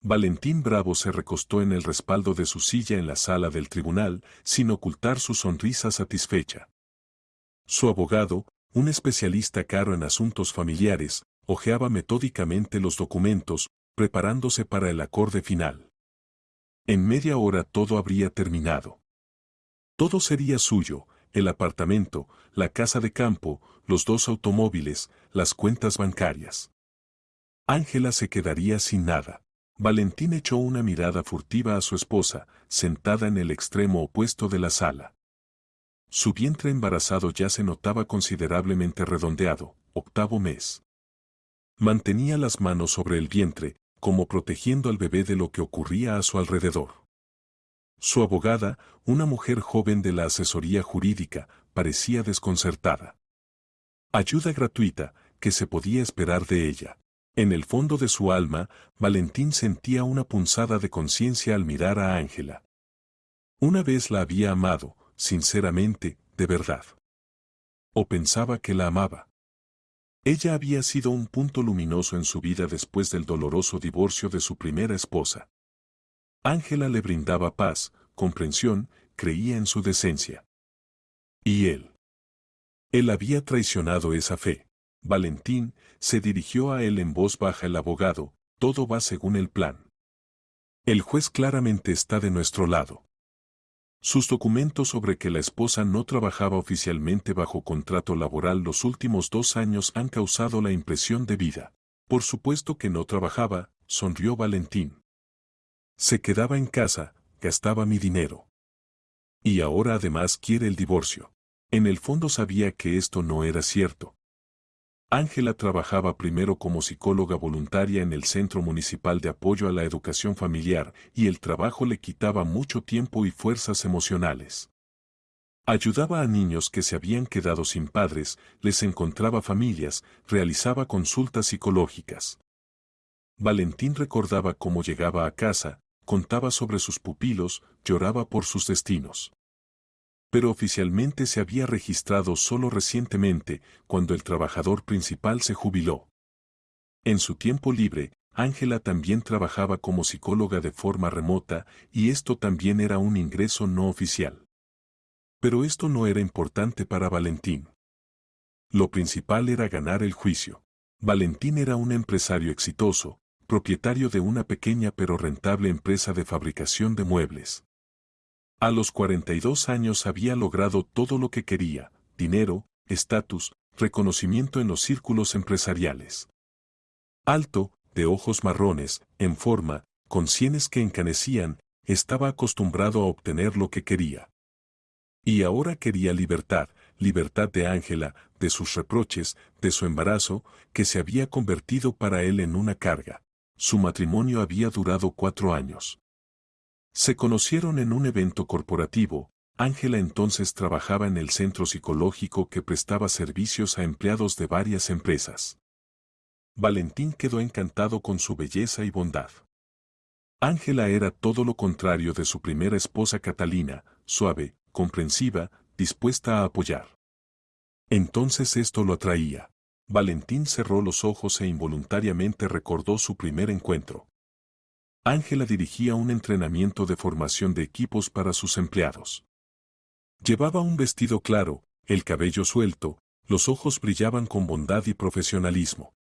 Valentín Bravo se recostó en el respaldo de su silla en la sala del tribunal, sin ocultar su sonrisa satisfecha. Su abogado, un especialista caro en asuntos familiares, hojeaba metódicamente los documentos, preparándose para el acorde final. En media hora todo habría terminado. Todo sería suyo: el apartamento, la casa de campo, los 2 automóviles, las cuentas bancarias. Ángela se quedaría sin nada. Valentín echó una mirada furtiva a su esposa, sentada en el extremo opuesto de la sala. Su vientre embarazado ya se notaba considerablemente redondeado, 8º mes. Mantenía las manos sobre el vientre, como protegiendo al bebé de lo que ocurría a su alrededor. Su abogada, una mujer joven de la asesoría jurídica, parecía desconcertada. Ayuda gratuita, que se podía esperar de ella. En el fondo de su alma, Valentín sentía una punzada de conciencia al mirar a Ángela. Una vez la había amado, sinceramente, de verdad. O pensaba que la amaba. Ella había sido un punto luminoso en su vida después del doloroso divorcio de su primera esposa. Ángela le brindaba paz, comprensión, creía en su decencia. ¿Y él? Él había traicionado esa fe. Valentín se dirigió a él en voz baja. El abogado: todo va según el plan. El juez claramente está de nuestro lado. Sus documentos sobre que la esposa no trabajaba oficialmente bajo contrato laboral los últimos 2 años han causado la impresión debida. Por supuesto que no trabajaba, sonrió Valentín. Se quedaba en casa, gastaba mi dinero. Y ahora además quiere el divorcio. En el fondo sabía que esto no era cierto. Ángela trabajaba primero como psicóloga voluntaria en el Centro Municipal de Apoyo a la Educación Familiar, y el trabajo le quitaba mucho tiempo y fuerzas emocionales. Ayudaba a niños que se habían quedado sin padres, les encontraba familias, realizaba consultas psicológicas. Valentín recordaba cómo llegaba a casa, contaba sobre sus pupilos, lloraba por sus destinos. Pero oficialmente se había registrado solo recientemente, cuando el trabajador principal se jubiló. En su tiempo libre, Ángela también trabajaba como psicóloga de forma remota, y esto también era un ingreso no oficial. Pero esto no era importante para Valentín. Lo principal era ganar el juicio. Valentín era un empresario exitoso, propietario de una pequeña pero rentable empresa de fabricación de muebles. A los 42 años había logrado todo lo que quería: dinero, estatus, reconocimiento en los círculos empresariales. Alto, de ojos marrones, en forma, con sienes que encanecían, estaba acostumbrado a obtener lo que quería. Y ahora quería libertad, libertad de Ángela, de sus reproches, de su embarazo, que se había convertido para él en una carga. Su matrimonio había durado 4 años. Se conocieron en un evento corporativo. Ángela entonces trabajaba en el centro psicológico que prestaba servicios a empleados de varias empresas. Valentín quedó encantado con su belleza y bondad. Ángela era todo lo contrario de su primera esposa Catalina: suave, comprensiva, dispuesta a apoyar. Entonces esto lo atraía. Valentín cerró los ojos e involuntariamente recordó su primer encuentro. Ángela dirigía un entrenamiento de formación de equipos para sus empleados. Llevaba un vestido claro, el cabello suelto, los ojos brillaban con bondad y profesionalismo.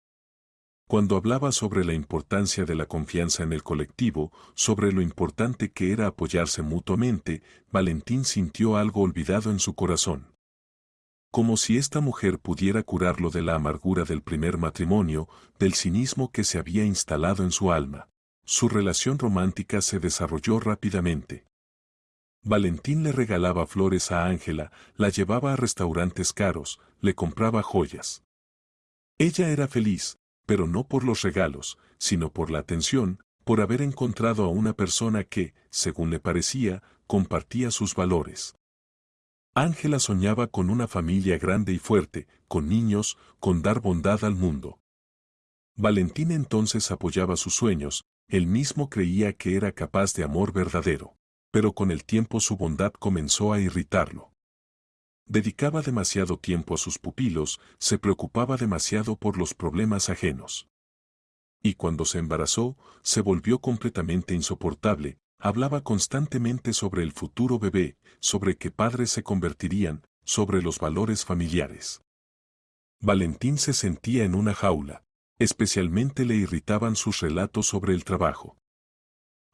Cuando hablaba sobre la importancia de la confianza en el colectivo, sobre lo importante que era apoyarse mutuamente, Valentín sintió algo olvidado en su corazón. Como si esta mujer pudiera curarlo de la amargura del primer matrimonio, del cinismo que se había instalado en su alma. Su relación romántica se desarrolló rápidamente. Valentín le regalaba flores a Ángela, la llevaba a restaurantes caros, le compraba joyas. Ella era feliz, pero no por los regalos, sino por la atención, por haber encontrado a una persona que, según le parecía, compartía sus valores. Ángela soñaba con una familia grande y fuerte, con niños, con dar bondad al mundo. Valentín entonces apoyaba sus sueños. Él mismo creía que era capaz de amor verdadero. Pero con el tiempo su bondad comenzó a irritarlo. Dedicaba demasiado tiempo a sus pupilos, se preocupaba demasiado por los problemas ajenos. Y cuando se embarazó, se volvió completamente insoportable, hablaba constantemente sobre el futuro bebé, sobre qué padres se convertirían, sobre los valores familiares. Valentín se sentía en una jaula. Especialmente le irritaban sus relatos sobre el trabajo.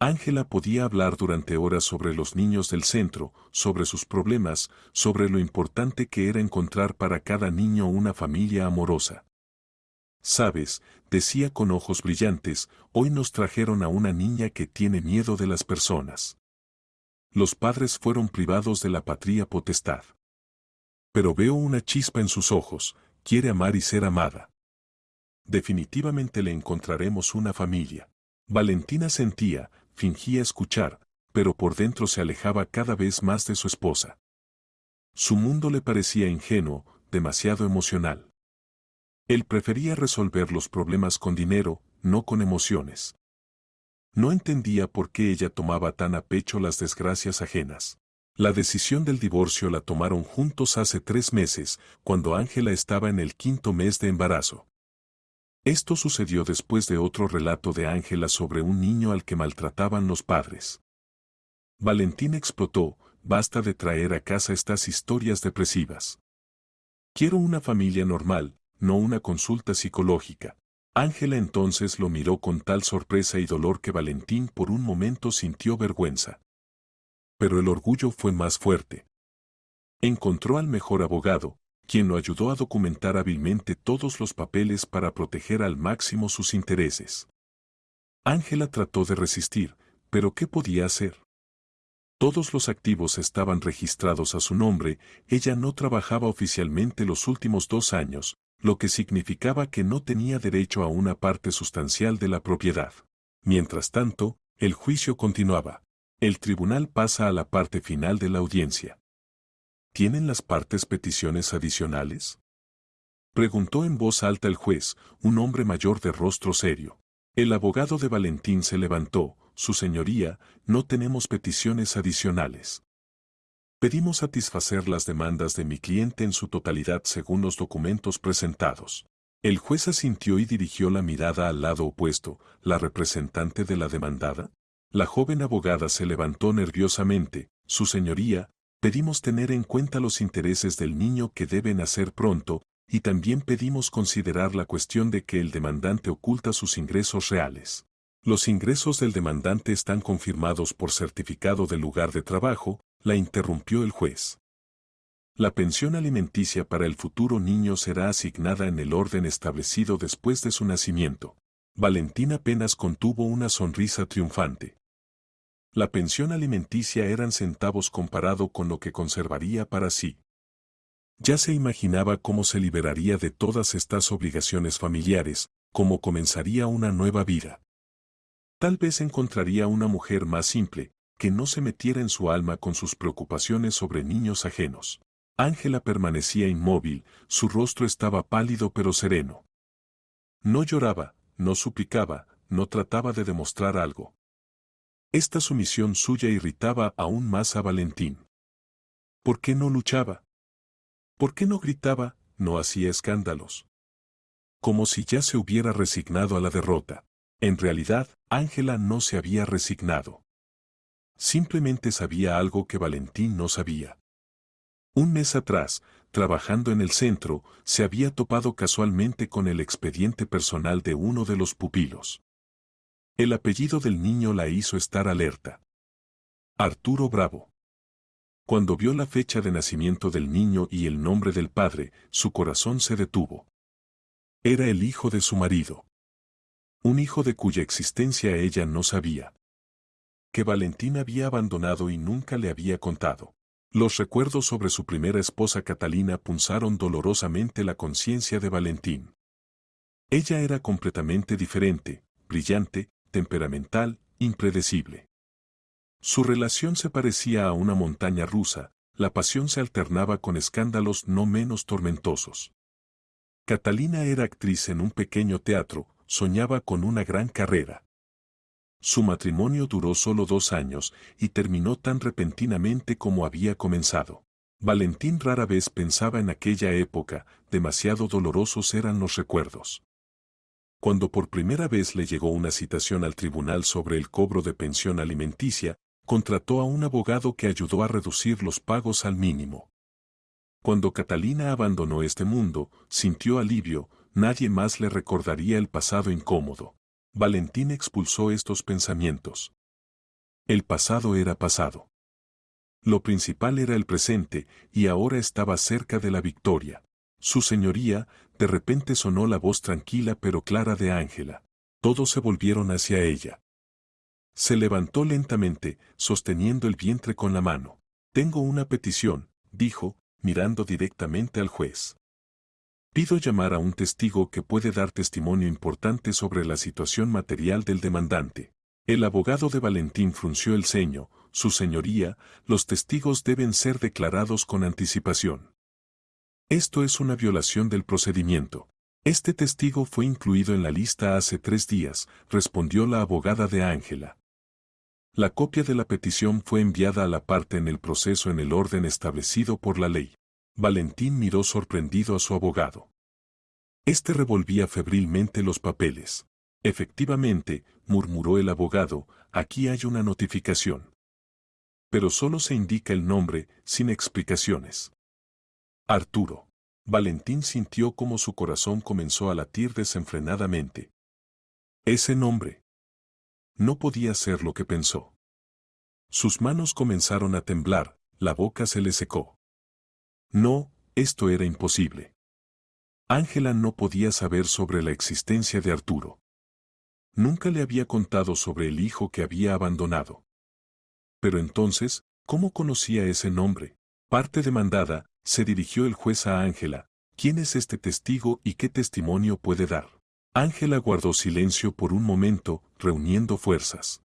Ángela podía hablar durante horas sobre los niños del centro, sobre sus problemas, sobre lo importante que era encontrar para cada niño una familia amorosa. Sabes, decía con ojos brillantes, hoy nos trajeron a una niña que tiene miedo de las personas. Los padres fueron privados de la patria potestad. Pero veo una chispa en sus ojos, quiere amar y ser amada. Definitivamente le encontraremos una familia. Valentina sentía, fingía escuchar, pero por dentro se alejaba cada vez más de su esposa. Su mundo le parecía ingenuo, demasiado emocional. Él prefería resolver los problemas con dinero, no con emociones. No entendía por qué ella tomaba tan a pecho las desgracias ajenas. La decisión del divorcio la tomaron juntos hace 3 meses, cuando Ángela estaba en el 5º mes de embarazo. Esto sucedió después de otro relato de Ángela sobre un niño al que maltrataban los padres. Valentín explotó, basta de traer a casa estas historias depresivas. Quiero una familia normal, no una consulta psicológica. Ángela entonces lo miró con tal sorpresa y dolor que Valentín por un momento sintió vergüenza. Pero el orgullo fue más fuerte. Encontró al mejor abogado, quien lo ayudó a documentar hábilmente todos los papeles para proteger al máximo sus intereses. Ángela trató de resistir, pero ¿qué podía hacer? Todos los activos estaban registrados a su nombre, ella no trabajaba oficialmente los últimos 2 años, lo que significaba que no tenía derecho a una parte sustancial de la propiedad. Mientras tanto, el juicio continuaba. El tribunal pasa a la parte final de la audiencia. ¿Tienen las partes peticiones adicionales?, preguntó en voz alta el juez, un hombre mayor de rostro serio. El abogado de Valentín se levantó, Su señoría, no tenemos peticiones adicionales. Pedimos satisfacer las demandas de mi cliente en su totalidad según los documentos presentados. El juez asintió y dirigió la mirada al lado opuesto, la representante de la demandada. La joven abogada se levantó nerviosamente, Su señoría, pedimos tener en cuenta los intereses del niño que debe nacer pronto, y también pedimos considerar la cuestión de que el demandante oculta sus ingresos reales. Los ingresos del demandante están confirmados por certificado del lugar de trabajo, la interrumpió el juez. La pensión alimenticia para el futuro niño será asignada en el orden establecido después de su nacimiento. Valentín apenas contuvo una sonrisa triunfante. La pensión alimenticia eran centavos comparado con lo que conservaría para sí. Ya se imaginaba cómo se liberaría de todas estas obligaciones familiares, cómo comenzaría una nueva vida. Tal vez encontraría una mujer más simple, que no se metiera en su alma con sus preocupaciones sobre niños ajenos. Ángela permanecía inmóvil, su rostro estaba pálido pero sereno. No lloraba, no suplicaba, no trataba de demostrar algo. Esta sumisión suya irritaba aún más a Valentín. ¿Por qué no luchaba? ¿Por qué no gritaba, no hacía escándalos? Como si ya se hubiera resignado a la derrota. En realidad, Ángela no se había resignado. Simplemente sabía algo que Valentín no sabía. Un mes atrás, trabajando en el centro, se había topado casualmente con el expediente personal de uno de los pupilos. El apellido del niño la hizo estar alerta. Arturo Bravo. Cuando vio la fecha de nacimiento del niño y el nombre del padre, su corazón se detuvo. Era el hijo de su marido. Un hijo de cuya existencia ella no sabía. Que Valentín había abandonado y nunca le había contado. Los recuerdos sobre su primera esposa Catalina punzaron dolorosamente la conciencia de Valentín. Ella era completamente diferente, brillante, temperamental, impredecible. Su relación se parecía a una montaña rusa, la pasión se alternaba con escándalos no menos tormentosos. Catalina era actriz en un pequeño teatro, soñaba con una gran carrera. Su matrimonio duró solo 2 años y terminó tan repentinamente como había comenzado. Valentín rara vez pensaba en aquella época, demasiado dolorosos eran los recuerdos. Cuando por primera vez le llegó una citación al tribunal sobre el cobro de pensión alimenticia, contrató a un abogado que ayudó a reducir los pagos al mínimo. Cuando Catalina abandonó este mundo, sintió alivio, nadie más le recordaría el pasado incómodo. Valentín expulsó estos pensamientos. El pasado era pasado. Lo principal era el presente, y ahora estaba cerca de la victoria. Su señoría, de repente sonó la voz tranquila pero clara de Ángela. Todos se volvieron hacia ella. Se levantó lentamente, sosteniendo el vientre con la mano. Tengo una petición, dijo, mirando directamente al juez. Pido llamar a un testigo que puede dar testimonio importante sobre la situación material del demandante. El abogado de Valentín frunció el ceño. Su señoría, los testigos deben ser declarados con anticipación. Esto es una violación del procedimiento. Este testigo fue incluido en la lista hace 3 días, respondió la abogada de Ángela. La copia de la petición fue enviada a la parte en el proceso en el orden establecido por la ley. Valentín miró sorprendido a su abogado. Este revolvía febrilmente los papeles. Efectivamente, murmuró el abogado, aquí hay una notificación. Pero solo se indica el nombre, sin explicaciones. Arturo. Valentín sintió como su corazón comenzó a latir desenfrenadamente. Ese nombre. No podía ser lo que pensó. Sus manos comenzaron a temblar, la boca se le secó. No, esto era imposible. Ángela no podía saber sobre la existencia de Arturo. Nunca le había contado sobre el hijo que había abandonado. Pero entonces, ¿cómo conocía ese nombre? Parte demandada, se dirigió el juez a Ángela. ¿Quién es este testigo y qué testimonio puede dar? Ángela guardó silencio por un momento, reuniendo fuerzas.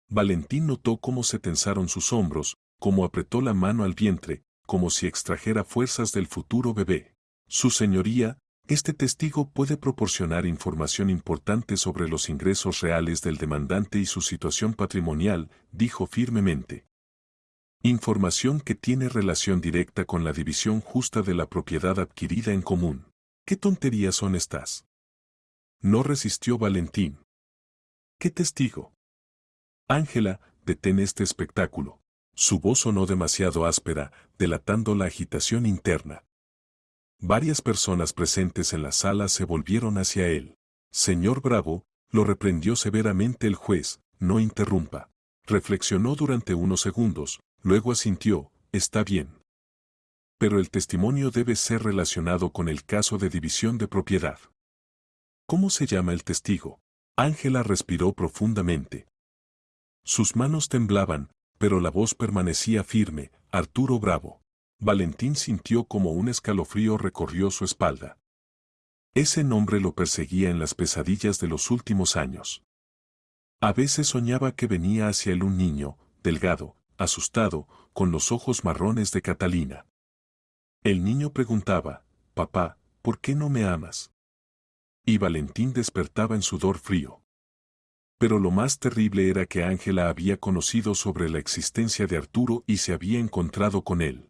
Valentín notó cómo se tensaron sus hombros, cómo apretó la mano al vientre, como si extrajera fuerzas del futuro bebé. Su señoría, este testigo puede proporcionar información importante sobre los ingresos reales del demandante y su situación patrimonial, dijo firmemente. Información que tiene relación directa con la división justa de la propiedad adquirida en común. ¿Qué tonterías son estas? No resistió Valentín. ¿Qué testigo? Ángela, detén este espectáculo. Su voz sonó demasiado áspera, delatando la agitación interna. Varias personas presentes en la sala se volvieron hacia él. Señor Bravo, lo reprendió severamente el juez, no interrumpa. Reflexionó durante unos segundos, luego asintió, está bien. Pero el testimonio debe ser relacionado con el caso de división de propiedad. ¿Cómo se llama el testigo? Ángela respiró profundamente. Sus manos temblaban, pero la voz permanecía firme, Arturo Bravo. Valentín sintió como un escalofrío recorrió su espalda. Ese nombre lo perseguía en las pesadillas de los últimos años. A veces soñaba que venía hacia él un niño, delgado, asustado, con los ojos marrones de Catalina. El niño preguntaba, «Papá, ¿por qué no me amas?» Y Valentín despertaba en sudor frío. Pero lo más terrible era que Ángela había conocido sobre la existencia de Arturo y se había encontrado con él.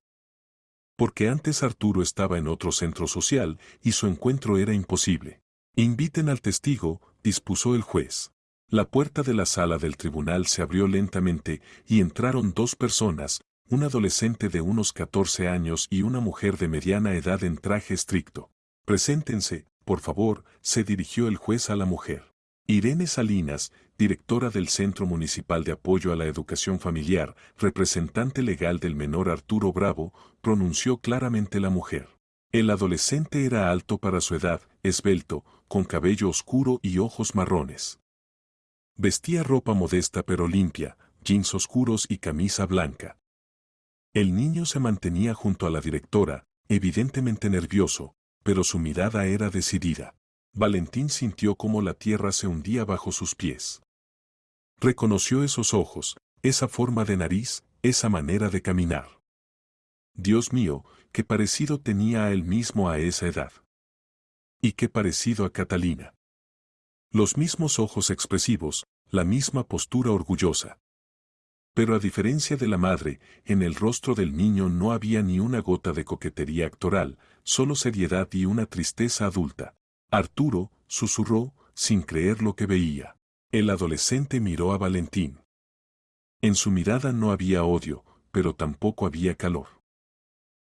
Porque antes Arturo estaba en otro centro social y su encuentro era imposible. Inviten al testigo, dispuso el juez. La puerta de la sala del tribunal se abrió lentamente y entraron 2 personas, un adolescente de unos 14 años y una mujer de mediana edad en traje estricto. Preséntense, por favor, se dirigió el juez a la mujer. Irene Salinas, directora del Centro Municipal de Apoyo a la Educación Familiar, representante legal del menor Arturo Bravo, pronunció claramente la mujer. El adolescente era alto para su edad, esbelto, con cabello oscuro y ojos marrones. Vestía ropa modesta pero limpia, jeans oscuros y camisa blanca. El niño se mantenía junto a la directora, evidentemente nervioso, pero su mirada era decidida. Valentín sintió cómo la tierra se hundía bajo sus pies. Reconoció esos ojos, esa forma de nariz, esa manera de caminar. Dios mío, qué parecido tenía a él mismo a esa edad. Y qué parecido a Catalina. Los mismos ojos expresivos, la misma postura orgullosa. Pero a diferencia de la madre, en el rostro del niño no había ni una gota de coquetería actoral, solo seriedad y una tristeza adulta. Arturo, susurró, sin creer lo que veía. El adolescente miró a Valentín. En su mirada no había odio, pero tampoco había calor.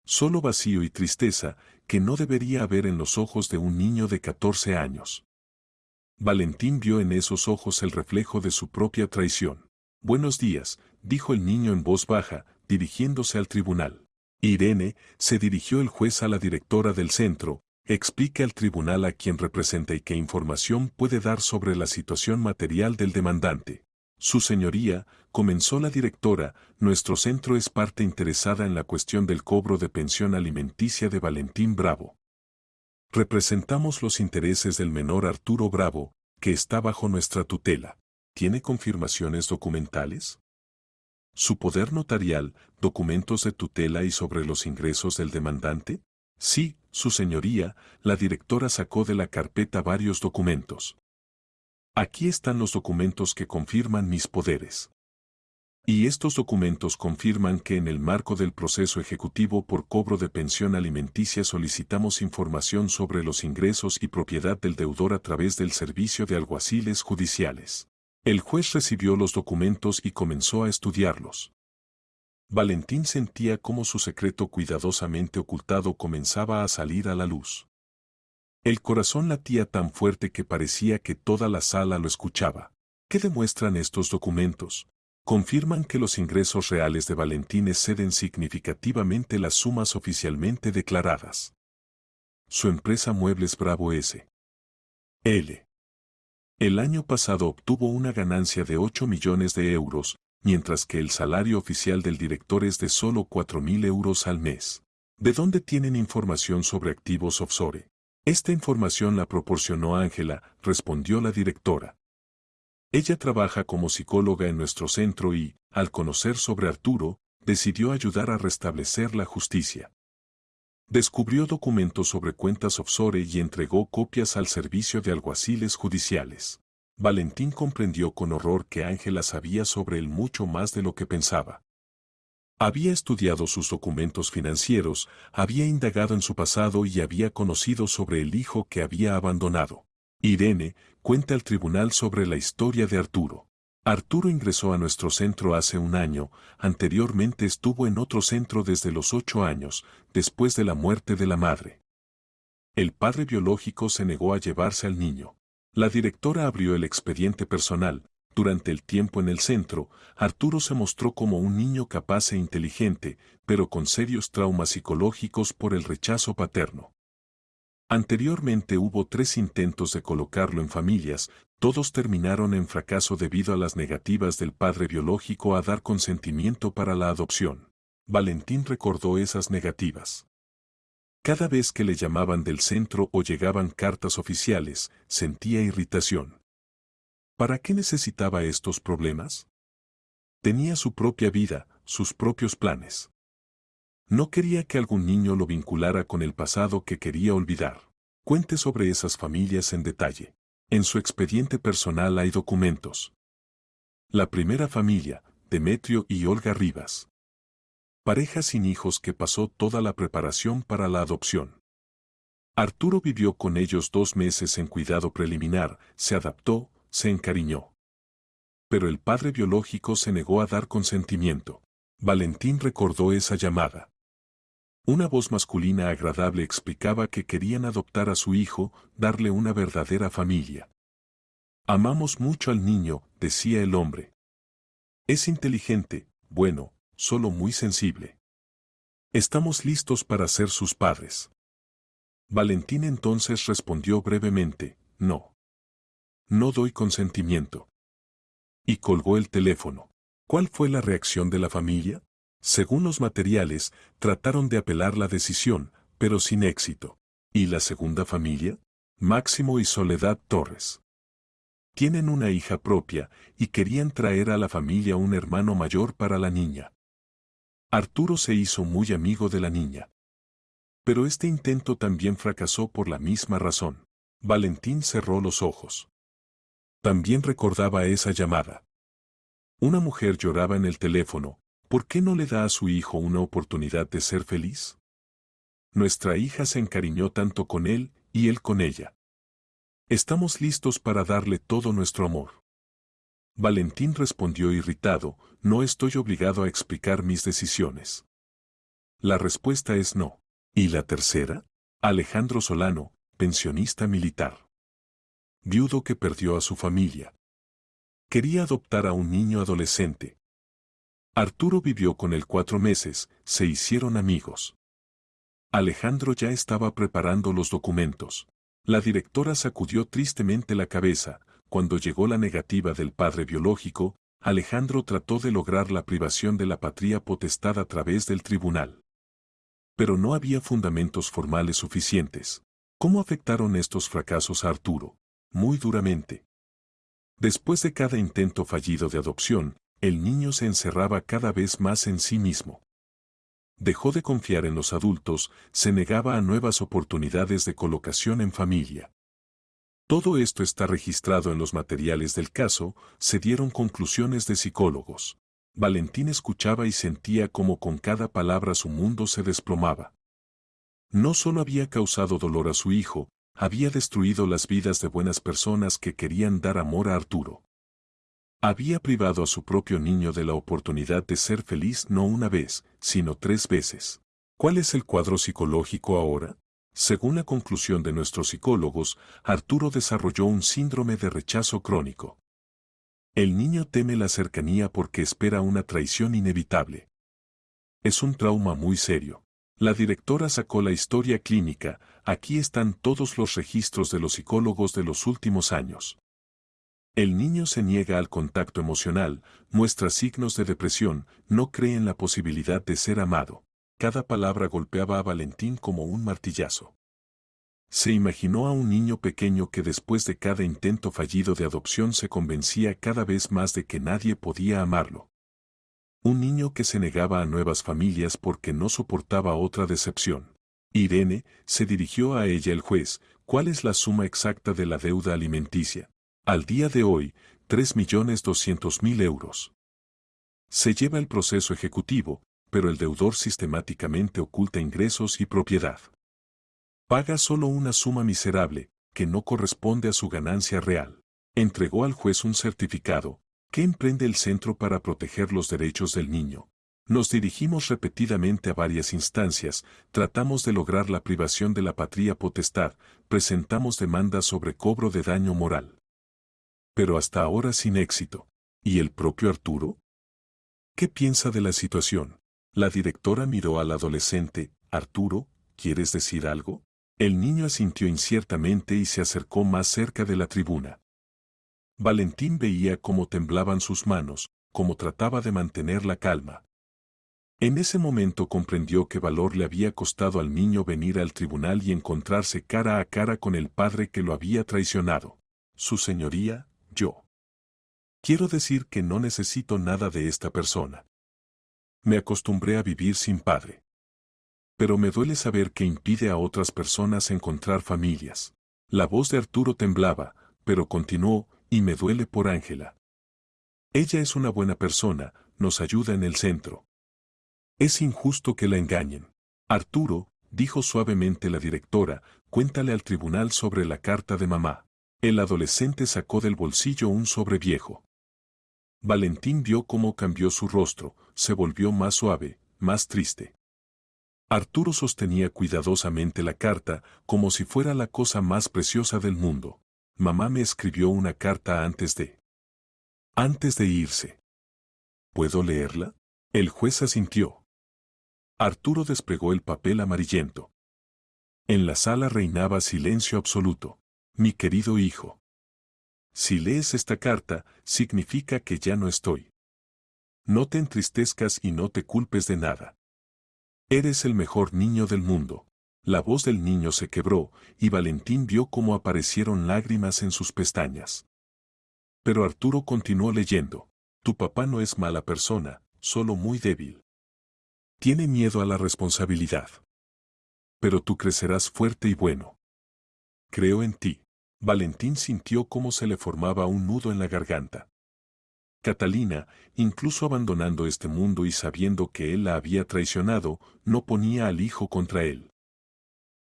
Solo vacío y tristeza, que no debería haber en los ojos de un niño de 14 años. Valentín vio en esos ojos el reflejo de su propia traición. «Buenos días», dijo el niño en voz baja, dirigiéndose al tribunal. «Irene», se dirigió el juez a la directora del centro, «explique al tribunal a quién representa y qué información puede dar sobre la situación material del demandante». «Su señoría», comenzó la directora, «nuestro centro es parte interesada en la cuestión del cobro de pensión alimenticia de Valentín Bravo. Representamos los intereses del menor Arturo Bravo, que está bajo nuestra tutela. ¿Tiene confirmaciones documentales? ¿Su poder notarial, documentos de tutela y sobre los ingresos del demandante?» «Sí, su señoría», la directora sacó de la carpeta varios documentos. «Aquí están los documentos que confirman mis poderes. Y estos documentos confirman que en el marco del proceso ejecutivo por cobro de pensión alimenticia solicitamos información sobre los ingresos y propiedad del deudor a través del servicio de alguaciles judiciales». El juez recibió los documentos y comenzó a estudiarlos. Valentín sentía cómo su secreto cuidadosamente ocultado comenzaba a salir a la luz. El corazón latía tan fuerte que parecía que toda la sala lo escuchaba. ¿Qué demuestran estos documentos? Confirman que los ingresos reales de Valentín exceden significativamente las sumas oficialmente declaradas. Su empresa Muebles Bravo S.L. el año pasado obtuvo una ganancia de 8 millones de euros, mientras que el salario oficial del director es de solo 4.000 euros al mes. ¿De dónde tienen información sobre activos offshore? Esta información la proporcionó Ángela, respondió la directora. Ella trabaja como psicóloga en nuestro centro y, al conocer sobre Arturo, decidió ayudar a restablecer la justicia. Descubrió documentos sobre cuentas offshore y entregó copias al servicio de alguaciles judiciales. Valentín comprendió con horror que Ángela sabía sobre él mucho más de lo que pensaba. Había estudiado sus documentos financieros, había indagado en su pasado y había conocido sobre el hijo que había abandonado. Irene cuenta al tribunal sobre la historia de Arturo. Arturo ingresó a nuestro centro hace un año, anteriormente estuvo en otro centro desde los 8 años, después de la muerte de la madre. El padre biológico se negó a llevarse al niño. La directora abrió el expediente personal. Durante el tiempo en el centro, Arturo se mostró como un niño capaz e inteligente, pero con serios traumas psicológicos por el rechazo paterno. Anteriormente hubo 3 intentos de colocarlo en familias, todos terminaron en fracaso debido a las negativas del padre biológico a dar consentimiento para la adopción. Valentín recordó esas negativas. Cada vez que le llamaban del centro o llegaban cartas oficiales, sentía irritación. ¿Para qué necesitaba estos problemas? Tenía su propia vida, sus propios planes. No quería que algún niño lo vinculara con el pasado que quería olvidar. Cuente sobre esas familias en detalle. En su expediente personal hay documentos. La primera familia, Demetrio y Olga Rivas. Pareja sin hijos que pasó toda la preparación para la adopción. Arturo vivió con ellos 2 meses en cuidado preliminar, se adaptó, se encariñó. Pero el padre biológico se negó a dar consentimiento. Valentín recordó esa llamada. Una voz masculina agradable explicaba que querían adoptar a su hijo, darle una verdadera familia. Amamos mucho al niño, decía el hombre. Es inteligente, bueno, solo muy sensible. Estamos listos para ser sus padres. Valentín entonces respondió brevemente, no. No doy consentimiento. Y colgó el teléfono. ¿Cuál fue la reacción de la familia? Según los materiales, trataron de apelar la decisión, pero sin éxito. ¿Y la segunda familia? Máximo y Soledad Torres. Tienen una hija propia, y querían traer a la familia un hermano mayor para la niña. Arturo se hizo muy amigo de la niña. Pero este intento también fracasó por la misma razón. Valentín cerró los ojos. También recordaba esa llamada. Una mujer lloraba en el teléfono. ¿Por qué no le da a su hijo una oportunidad de ser feliz? Nuestra hija se encariñó tanto con él, y él con ella. Estamos listos para darle todo nuestro amor. Valentín respondió irritado, no estoy obligado a explicar mis decisiones. La respuesta es no. ¿Y la tercera? Alejandro Solano, pensionista militar. Viudo que perdió a su familia. Quería adoptar a un niño adolescente. Arturo vivió con él 4 meses, se hicieron amigos. Alejandro ya estaba preparando los documentos. La directora sacudió tristemente la cabeza. Cuando llegó la negativa del padre biológico, Alejandro trató de lograr la privación de la patria potestad a través del tribunal. Pero no había fundamentos formales suficientes. ¿Cómo afectaron estos fracasos a Arturo? Muy duramente. Después de cada intento fallido de adopción, el niño se encerraba cada vez más en sí mismo. Dejó de confiar en los adultos, se negaba a nuevas oportunidades de colocación en familia. Todo esto está registrado en los materiales del caso, se dieron conclusiones de psicólogos. Valentín escuchaba y sentía como con cada palabra su mundo se desplomaba. No solo había causado dolor a su hijo, había destruido las vidas de buenas personas que querían dar amor a Arturo. Había privado a su propio niño de la oportunidad de ser feliz no una vez, sino 3 veces. ¿Cuál es el cuadro psicológico ahora? Según la conclusión de nuestros psicólogos, Arturo desarrolló un síndrome de rechazo crónico. El niño teme la cercanía porque espera una traición inevitable. Es un trauma muy serio. La directora sacó la historia clínica, aquí están todos los registros de los psicólogos de los últimos años. El niño se niega al contacto emocional, muestra signos de depresión, no cree en la posibilidad de ser amado. Cada palabra golpeaba a Valentín como un martillazo. Se imaginó a un niño pequeño que después de cada intento fallido de adopción se convencía cada vez más de que nadie podía amarlo. Un niño que se negaba a nuevas familias porque no soportaba otra decepción. Irene, se dirigió a ella el juez, ¿cuál es la suma exacta de la deuda alimenticia? Al día de hoy, 3.200.000 euros. Se lleva el proceso ejecutivo, pero el deudor sistemáticamente oculta ingresos y propiedad. Paga solo una suma miserable, que no corresponde a su ganancia real. Entregó al juez un certificado, que emprende el centro para proteger los derechos del niño. Nos dirigimos repetidamente a varias instancias, tratamos de lograr la privación de la patria potestad, presentamos demandas sobre cobro de daño moral. Pero hasta ahora sin éxito. ¿Y el propio Arturo? ¿Qué piensa de la situación? La directora miró al adolescente. Arturo, ¿quieres decir algo? El niño asintió inciertamente y se acercó más cerca de la tribuna. Valentín veía cómo temblaban sus manos, cómo trataba de mantener la calma. En ese momento comprendió qué valor le había costado al niño venir al tribunal y encontrarse cara a cara con el padre que lo había traicionado. Su señoría, yo. Quiero decir que no necesito nada de esta persona. Me acostumbré a vivir sin padre. Pero me duele saber que impide a otras personas encontrar familias. La voz de Arturo temblaba, pero continuó, y me duele por Ángela. Ella es una buena persona, nos ayuda en el centro. Es injusto que la engañen. Arturo, dijo suavemente la directora, cuéntale al tribunal sobre la carta de mamá. El adolescente sacó del bolsillo un sobre viejo. Valentín vio cómo cambió su rostro, se volvió más suave, más triste. Arturo sostenía cuidadosamente la carta, como si fuera la cosa más preciosa del mundo. Mamá me escribió una carta antes de irse. ¿Puedo leerla? El juez asintió. Arturo desplegó el papel amarillento. En la sala reinaba silencio absoluto. Mi querido hijo. Si lees esta carta, significa que ya no estoy. No te entristezcas y no te culpes de nada. Eres el mejor niño del mundo. La voz del niño se quebró, y Valentín vio cómo aparecieron lágrimas en sus pestañas. Pero Arturo continuó leyendo. Tu papá no es mala persona, solo muy débil. Tiene miedo a la responsabilidad. Pero tú crecerás fuerte y bueno. Creo en ti. Valentín sintió cómo se le formaba un nudo en la garganta. Catalina, incluso abandonando este mundo y sabiendo que él la había traicionado, no ponía al hijo contra él.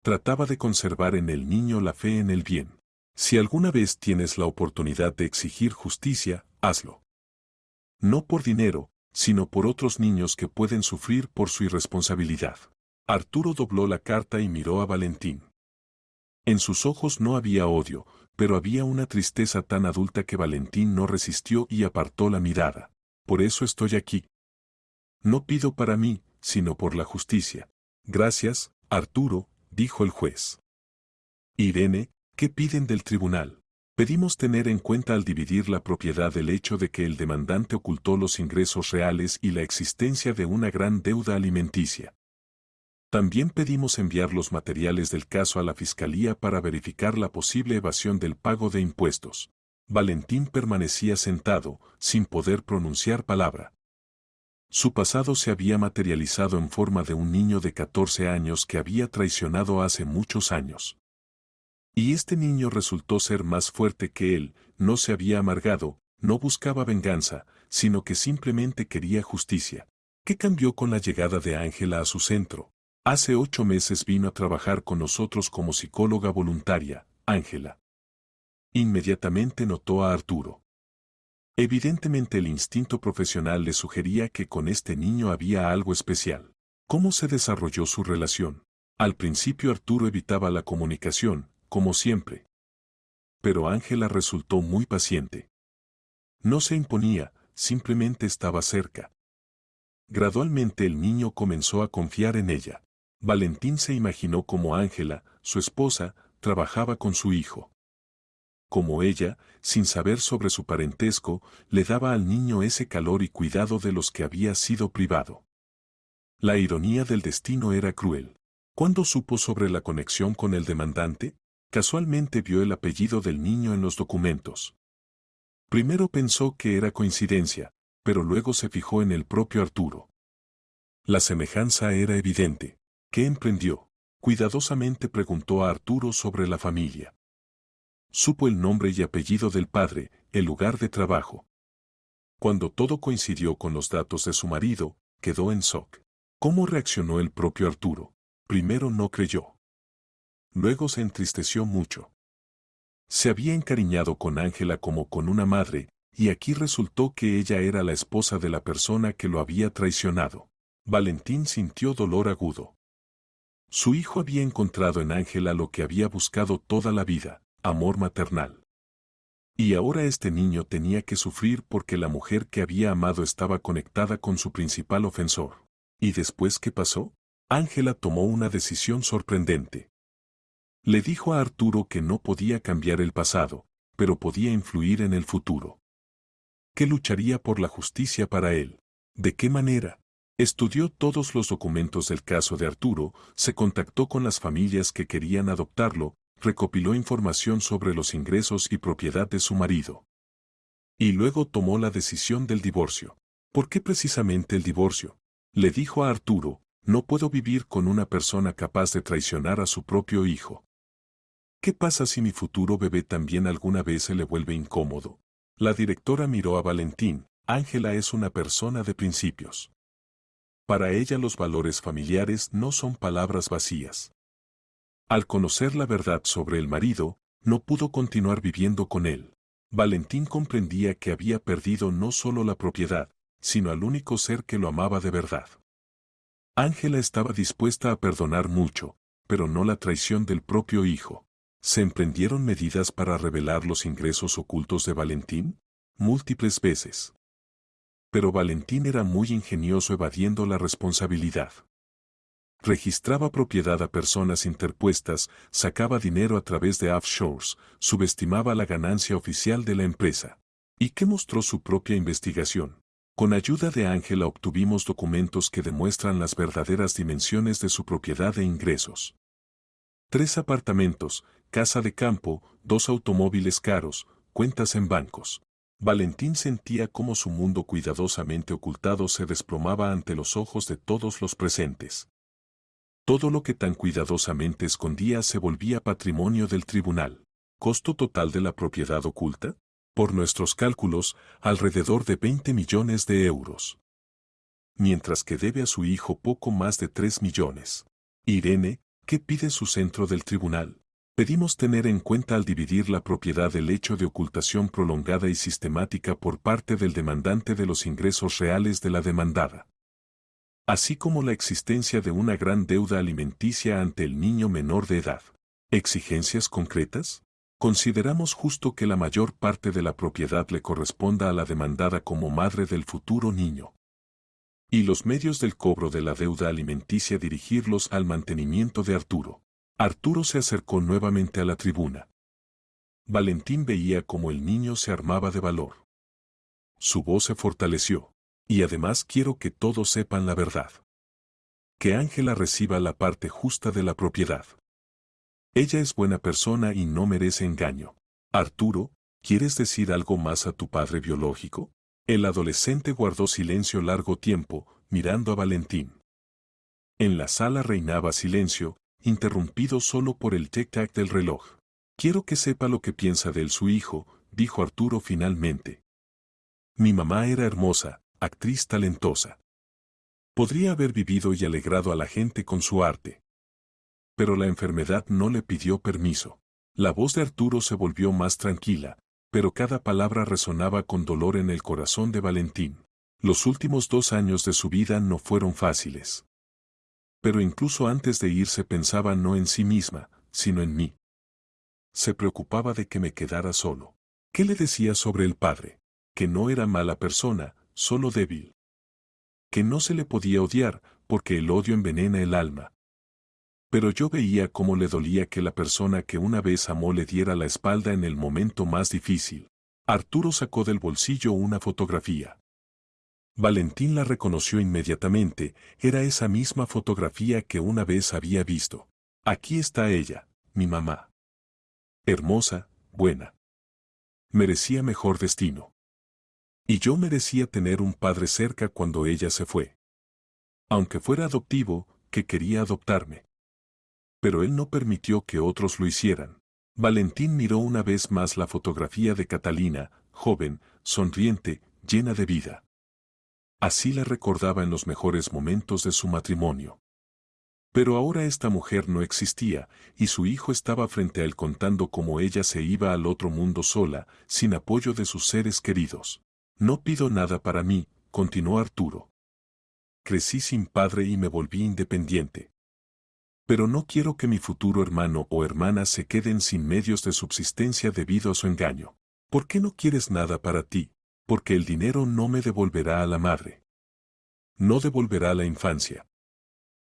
Trataba de conservar en el niño la fe en el bien. Si alguna vez tienes la oportunidad de exigir justicia, hazlo. No por dinero, sino por otros niños que pueden sufrir por su irresponsabilidad. Arturo dobló la carta y miró a Valentín. En sus ojos no había odio, pero había una tristeza tan adulta que Valentín no resistió y apartó la mirada. Por eso estoy aquí. No pido para mí, sino por la justicia. Gracias, Arturo, dijo el juez. Irene, ¿qué piden del tribunal? Pedimos tener en cuenta al dividir la propiedad el hecho de que el demandante ocultó los ingresos reales y la existencia de una gran deuda alimenticia. También pedimos enviar los materiales del caso a la Fiscalía para verificar la posible evasión del pago de impuestos. Valentín permanecía sentado, sin poder pronunciar palabra. Su pasado se había materializado en forma de un niño de 14 años que había traicionado hace muchos años. Y este niño resultó ser más fuerte que él, no se había amargado, no buscaba venganza, sino que simplemente quería justicia. ¿Qué cambió con la llegada de Ángela a su centro? Hace 8 meses vino a trabajar con nosotros como psicóloga voluntaria, Ángela. Inmediatamente notó a Arturo. Evidentemente el instinto profesional le sugería que con este niño había algo especial. ¿Cómo se desarrolló su relación? Al principio Arturo evitaba la comunicación, como siempre. Pero Ángela resultó muy paciente. No se imponía, simplemente estaba cerca. Gradualmente el niño comenzó a confiar en ella. Valentín se imaginó como Ángela, su esposa, trabajaba con su hijo. Como ella, sin saber sobre su parentesco, le daba al niño ese calor y cuidado de los que había sido privado. La ironía del destino era cruel. ¿Cuándo supo sobre la conexión con el demandante? Casualmente vio el apellido del niño en los documentos. Primero pensó que era coincidencia, pero luego se fijó en el propio Arturo. La semejanza era evidente. ¿Qué emprendió? Cuidadosamente preguntó a Arturo sobre la familia. Supo el nombre y apellido del padre, el lugar de trabajo. Cuando todo coincidió con los datos de su marido, quedó en shock. ¿Cómo reaccionó el propio Arturo? Primero no creyó. Luego se entristeció mucho. Se había encariñado con Ángela como con una madre, y aquí resultó que ella era la esposa de la persona que lo había traicionado. Valentín sintió dolor agudo. Su hijo había encontrado en Ángela lo que había buscado toda la vida, amor maternal. Y ahora este niño tenía que sufrir porque la mujer que había amado estaba conectada con su principal ofensor. ¿Y después qué pasó? Ángela tomó una decisión sorprendente. Le dijo a Arturo que no podía cambiar el pasado, pero podía influir en el futuro. Que lucharía por la justicia para él. ¿De qué manera? Estudió todos los documentos del caso de Arturo, se contactó con las familias que querían adoptarlo, recopiló información sobre los ingresos y propiedad de su marido. Y luego tomó la decisión del divorcio. ¿Por qué precisamente el divorcio? Le dijo a Arturo, no puedo vivir con una persona capaz de traicionar a su propio hijo. ¿Qué pasa si mi futuro bebé también alguna vez se le vuelve incómodo? La directora miró a Valentín. Ángela es una persona de principios. Para ella los valores familiares no son palabras vacías. Al conocer la verdad sobre el marido, no pudo continuar viviendo con él. Valentín comprendía que había perdido no solo la propiedad, sino al único ser que lo amaba de verdad. Ángela estaba dispuesta a perdonar mucho, pero no la traición del propio hijo. ¿Se emprendieron medidas para revelar los ingresos ocultos de Valentín? Múltiples veces. Pero Valentín era muy ingenioso evadiendo la responsabilidad. Registraba propiedad a personas interpuestas, sacaba dinero a través de offshores, subestimaba la ganancia oficial de la empresa. ¿Y qué mostró su propia investigación? Con ayuda de Ángela obtuvimos documentos que demuestran las verdaderas dimensiones de su propiedad e ingresos. 3 apartamentos, casa de campo, 2 automóviles caros, cuentas en bancos. Valentín sentía cómo su mundo cuidadosamente ocultado se desplomaba ante los ojos de todos los presentes. Todo lo que tan cuidadosamente escondía se volvía patrimonio del tribunal. ¿Costo total de la propiedad oculta? Por nuestros cálculos, alrededor de 20 millones de euros. Mientras que debe a su hijo poco más de 3 millones. Irene, ¿qué pide su centro del tribunal? Pedimos tener en cuenta al dividir la propiedad el hecho de ocultación prolongada y sistemática por parte del demandante de los ingresos reales de la demandada, así como la existencia de una gran deuda alimenticia ante el niño menor de edad. ¿Exigencias concretas? Consideramos justo que la mayor parte de la propiedad le corresponda a la demandada como madre del futuro niño, y los medios del cobro de la deuda alimenticia dirigirlos al mantenimiento de Arturo. Arturo se acercó nuevamente a la tribuna. Valentín veía cómo el niño se armaba de valor. Su voz se fortaleció. Y además quiero que todos sepan la verdad. Que Ángela reciba la parte justa de la propiedad. Ella es buena persona y no merece engaño. Arturo, ¿quieres decir algo más a tu padre biológico? El adolescente guardó silencio largo tiempo, mirando a Valentín. En la sala reinaba silencio, interrumpido solo por el tic-tac del reloj. Quiero que sepa lo que piensa de él su hijo, dijo Arturo finalmente. Mi mamá era hermosa, actriz talentosa. Podría haber vivido y alegrado a la gente con su arte. Pero la enfermedad no le pidió permiso. La voz de Arturo se volvió más tranquila, pero cada palabra resonaba con dolor en el corazón de Valentín. Los últimos 2 años de su vida no fueron fáciles. Pero incluso antes de irse pensaba no en sí misma, sino en mí. Se preocupaba de que me quedara solo. ¿Qué le decía sobre el padre? Que no era mala persona, solo débil. Que no se le podía odiar, porque el odio envenena el alma. Pero yo veía cómo le dolía que la persona que una vez amó le diera la espalda en el momento más difícil. Arturo sacó del bolsillo una fotografía. Valentín la reconoció inmediatamente, era esa misma fotografía que una vez había visto. Aquí está ella, mi mamá. Hermosa, buena. Merecía mejor destino. Y yo merecía tener un padre cerca cuando ella se fue. Aunque fuera adoptivo, que quería adoptarme. Pero él no permitió que otros lo hicieran. Valentín miró una vez más la fotografía de Catalina, joven, sonriente, llena de vida. Así la recordaba en los mejores momentos de su matrimonio. Pero ahora esta mujer no existía, y su hijo estaba frente a él contando cómo ella se iba al otro mundo sola, sin apoyo de sus seres queridos. No pido nada para mí, continuó Arturo. Crecí sin padre y me volví independiente. Pero no quiero que mi futuro hermano o hermana se queden sin medios de subsistencia debido a su engaño. ¿Por qué no quieres nada para ti? Porque el dinero no me devolverá a la madre. No devolverá la infancia.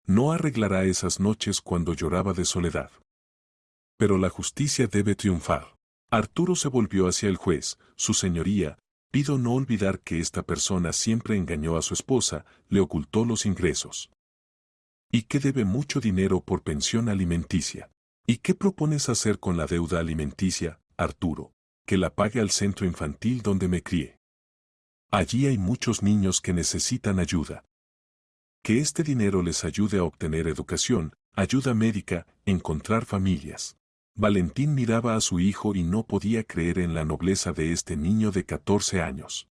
No arreglará esas noches cuando lloraba de soledad. Pero la justicia debe triunfar. Arturo se volvió hacia el juez, su señoría, pido no olvidar que esta persona siempre engañó a su esposa, le ocultó los ingresos. Y que debe mucho dinero por pensión alimenticia. ¿Y qué propones hacer con la deuda alimenticia, Arturo? Que la pague al centro infantil donde me crié. Allí hay muchos niños que necesitan ayuda. Que este dinero les ayude a obtener educación, ayuda médica, encontrar familias. Valentín miraba a su hijo y no podía creer en la nobleza de este niño de 14 años.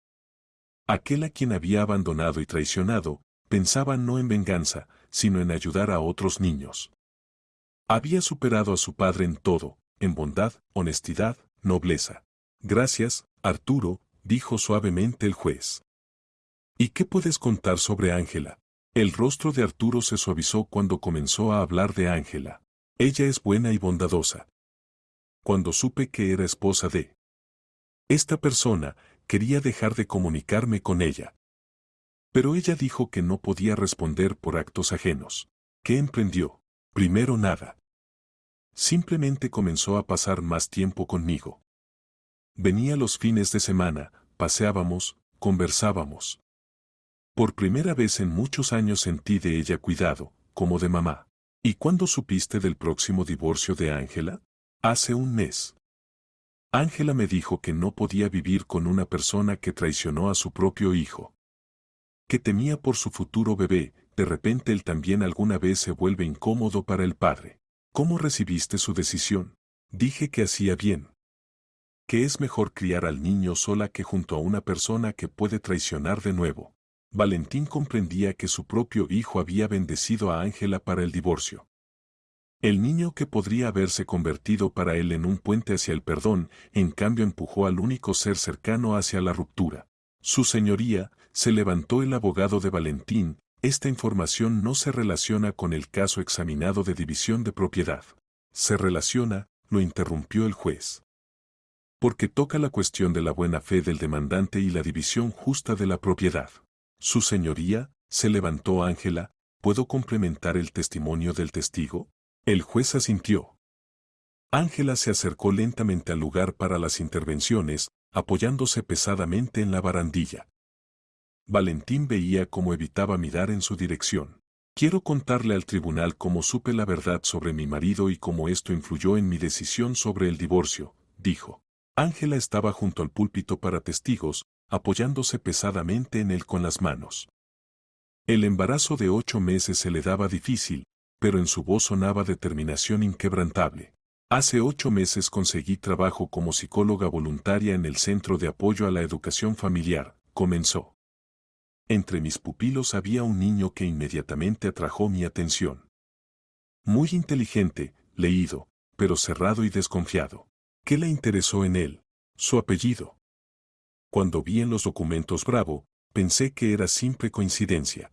Aquel a quien había abandonado y traicionado, pensaba no en venganza, sino en ayudar a otros niños. Había superado a su padre en todo, en bondad, honestidad, nobleza. Gracias, Arturo, dijo suavemente el juez. ¿Y qué puedes contar sobre Ángela? El rostro de Arturo se suavizó cuando comenzó a hablar de Ángela. Ella es buena y bondadosa. Cuando supe que era esposa de esta persona, quería dejar de comunicarme con ella. Pero ella dijo que no podía responder por actos ajenos. ¿Qué emprendió? Primero nada. Simplemente comenzó a pasar más tiempo conmigo. Venía los fines de semana, paseábamos, conversábamos. Por primera vez en muchos años sentí de ella cuidado, como de mamá. ¿Y cuándo supiste del próximo divorcio de Ángela? Hace un mes. Ángela me dijo que no podía vivir con una persona que traicionó a su propio hijo. Que temía por su futuro bebé, de repente él también alguna vez se vuelve incómodo para el padre. ¿Cómo recibiste su decisión? Dije que hacía bien. Que es mejor criar al niño sola que junto a una persona que puede traicionar de nuevo. Valentín comprendía que su propio hijo había bendecido a Ángela para el divorcio. El niño que podría haberse convertido para él en un puente hacia el perdón, en cambio empujó al único ser cercano hacia la ruptura. Su señoría, se levantó el abogado de Valentín, esta información no se relaciona con el caso examinado de división de propiedad. Se relaciona, lo interrumpió el juez. Porque toca la cuestión de la buena fe del demandante y la división justa de la propiedad. Su señoría, se levantó Ángela, ¿puedo complementar el testimonio del testigo? El juez asintió. Ángela se acercó lentamente al lugar para las intervenciones, apoyándose pesadamente en la barandilla. Valentín veía cómo evitaba mirar en su dirección. Quiero contarle al tribunal cómo supe la verdad sobre mi marido y cómo esto influyó en mi decisión sobre el divorcio, dijo. Ángela estaba junto al púlpito para testigos, apoyándose pesadamente en él con las manos. El embarazo de 8 meses se le daba difícil, pero en su voz sonaba determinación inquebrantable. Hace 8 meses conseguí trabajo como psicóloga voluntaria en el Centro de Apoyo a la Educación Familiar, comenzó. Entre mis pupilos había un niño que inmediatamente atrajo mi atención. Muy inteligente, leído, pero cerrado y desconfiado. ¿Qué le interesó en él? Su apellido. Cuando vi en los documentos Bravo, pensé que era simple coincidencia.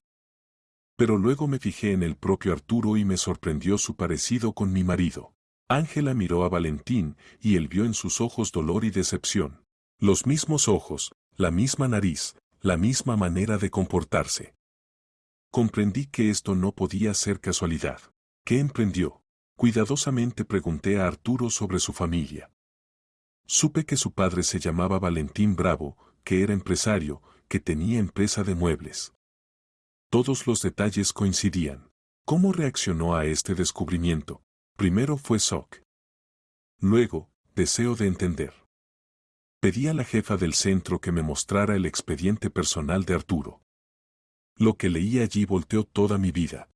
Pero luego me fijé en el propio Arturo y me sorprendió su parecido con mi marido. Ángela miró a Valentín y él vio en sus ojos dolor y decepción. Los mismos ojos, la misma nariz, la misma manera de comportarse. Comprendí que esto no podía ser casualidad. ¿Qué emprendió? Cuidadosamente pregunté a Arturo sobre su familia. Supe que su padre se llamaba Valentín Bravo, que era empresario, que tenía empresa de muebles. Todos los detalles coincidían. ¿Cómo reaccionó a este descubrimiento? Primero fue shock. Luego, deseo de entender. Pedí a la jefa del centro que me mostrara el expediente personal de Arturo. Lo que leí allí volteó toda mi vida.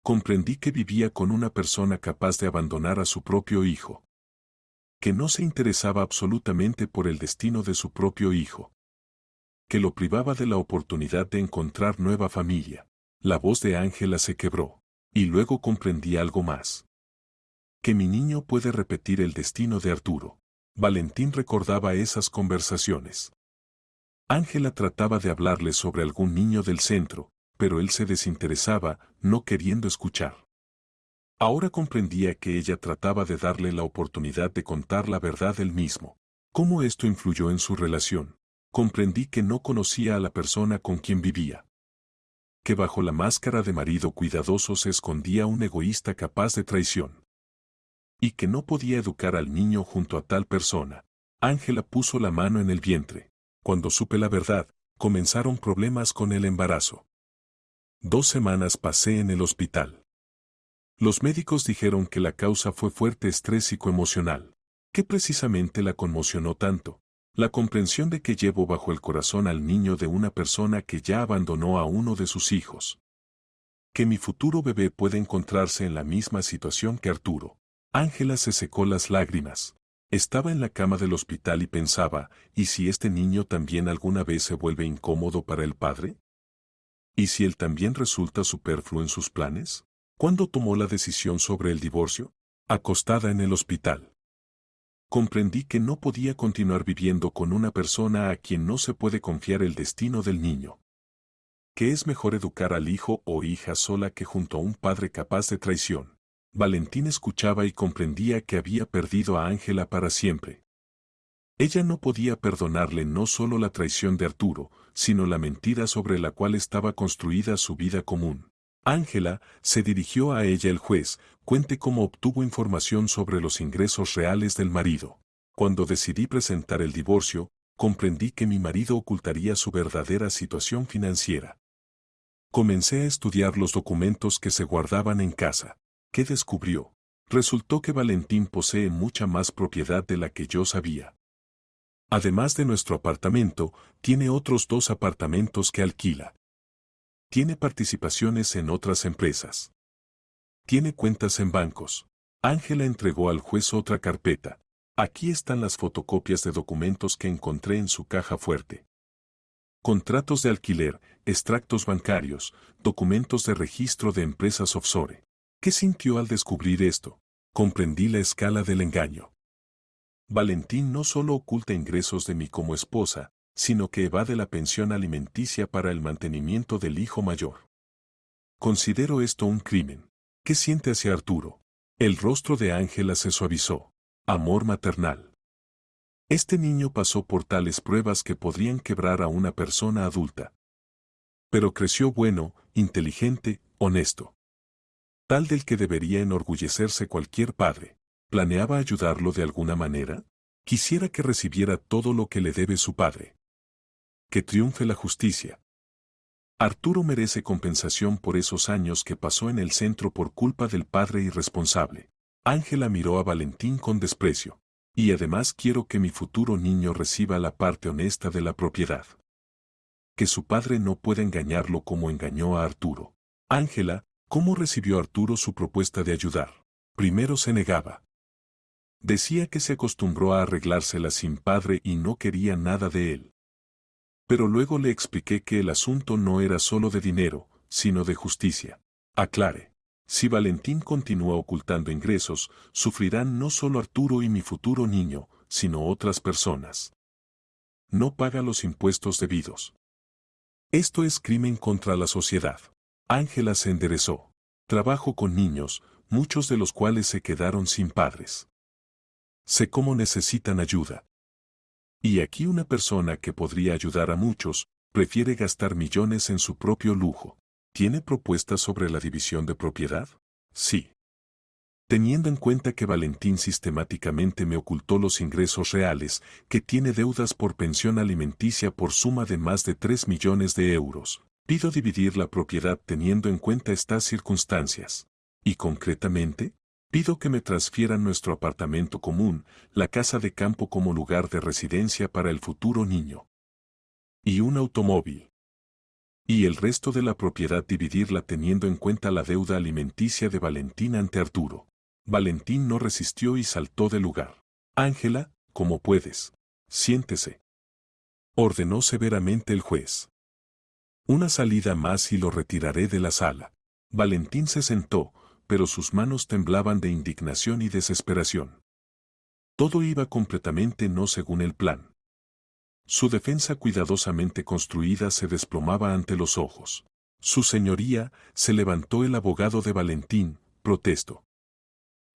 Comprendí que vivía con una persona capaz de abandonar a su propio hijo. Que no se interesaba absolutamente por el destino de su propio hijo. Que lo privaba de la oportunidad de encontrar nueva familia. La voz de Ángela se quebró. Y luego comprendí algo más. Que mi niño puede repetir el destino de Arturo. Valentín recordaba esas conversaciones. Ángela trataba de hablarle sobre algún niño del centro, pero él se desinteresaba, no queriendo escuchar. Ahora comprendía que ella trataba de darle la oportunidad de contar la verdad él mismo. ¿Cómo esto influyó en su relación? Comprendí que no conocía a la persona con quien vivía. Que bajo la máscara de marido cuidadoso se escondía un egoísta capaz de traición. Y que no podía educar al niño junto a tal persona. Ángela puso la mano en el vientre. Cuando supe la verdad, comenzaron problemas con el embarazo. 2 semanas pasé en el hospital. Los médicos dijeron que la causa fue fuerte estrés psicoemocional. ¿Qué precisamente la conmocionó tanto? La comprensión de que llevo bajo el corazón al niño de una persona que ya abandonó a uno de sus hijos. Que mi futuro bebé puede encontrarse en la misma situación que Arturo. Ángela se secó las lágrimas. Estaba en la cama del hospital y pensaba, ¿y si este niño también alguna vez se vuelve incómodo para el padre? ¿Y si él también resulta superfluo en sus planes? ¿Cuándo tomó la decisión sobre el divorcio? Acostada en el hospital. Comprendí que no podía continuar viviendo con una persona a quien no se puede confiar el destino del niño. Que es mejor educar al hijo o hija sola que junto a un padre capaz de traición. Valentín escuchaba y comprendía que había perdido a Ángela para siempre. Ella no podía perdonarle no solo la traición de Arturo, sino la mentira sobre la cual estaba construida su vida común. Ángela, se dirigió a ella el juez, cuente cómo obtuvo información sobre los ingresos reales del marido. Cuando decidí presentar el divorcio, comprendí que mi marido ocultaría su verdadera situación financiera. Comencé a estudiar los documentos que se guardaban en casa. ¿Qué descubrió? Resultó que Valentín posee mucha más propiedad de la que yo sabía. Además de nuestro apartamento, tiene otros 2 apartamentos que alquila. Tiene participaciones en otras empresas. Tiene cuentas en bancos. Ángela entregó al juez otra carpeta. Aquí están las fotocopias de documentos que encontré en su caja fuerte. Contratos de alquiler, extractos bancarios, documentos de registro de empresas offshore. ¿Qué sintió al descubrir esto? Comprendí la escala del engaño. Valentín no solo oculta ingresos de mí como esposa, sino que evade la pensión alimenticia para el mantenimiento del hijo mayor. Considero esto un crimen. ¿Qué siente hacia Arturo? El rostro de Ángela se suavizó. Amor maternal. Este niño pasó por tales pruebas que podrían quebrar a una persona adulta. Pero creció bueno, inteligente, honesto. Tal del que debería enorgullecerse cualquier padre. ¿Planeaba ayudarlo de alguna manera? Quisiera que recibiera todo lo que le debe su padre. Que triunfe la justicia. Arturo merece compensación por esos años que pasó en el centro por culpa del padre irresponsable. Ángela miró a Valentín con desprecio. Y además quiero que mi futuro niño reciba la parte honesta de la propiedad. Que su padre no pueda engañarlo como engañó a Arturo. Ángela, ¿cómo recibió Arturo su propuesta de ayudar? Primero se negaba. Decía que se acostumbró a arreglársela sin padre y no quería nada de él. Pero luego le expliqué que el asunto no era solo de dinero, sino de justicia. Aclare. Si Valentín continúa ocultando ingresos, sufrirán no solo Arturo y mi futuro niño, sino otras personas. No paga los impuestos debidos. Esto es crimen contra la sociedad. Ángela se enderezó. Trabajo con niños, muchos de los cuales se quedaron sin padres. Sé cómo necesitan ayuda. Y aquí una persona que podría ayudar a muchos, prefiere gastar millones en su propio lujo. ¿Tiene propuestas sobre la división de propiedad? Sí. Teniendo en cuenta que Valentín sistemáticamente me ocultó los ingresos reales, que tiene deudas por pensión alimenticia por suma de más de 3 millones de euros, pido dividir la propiedad teniendo en cuenta estas circunstancias. Y concretamente, pido que me transfieran nuestro apartamento común, la casa de campo como lugar de residencia para el futuro niño. Y un automóvil. Y el resto de la propiedad dividirla teniendo en cuenta la deuda alimenticia de Valentín ante Arturo. Valentín no resistió y saltó del lugar. Ángela, ¿cómo puedes? Siéntese. Ordenó severamente el juez. Una salida más y lo retiraré de la sala. Valentín se sentó, pero sus manos temblaban de indignación y desesperación. Todo iba completamente no según el plan. Su defensa cuidadosamente construida se desplomaba ante los ojos. Su señoría, se levantó el abogado de Valentín, protestó.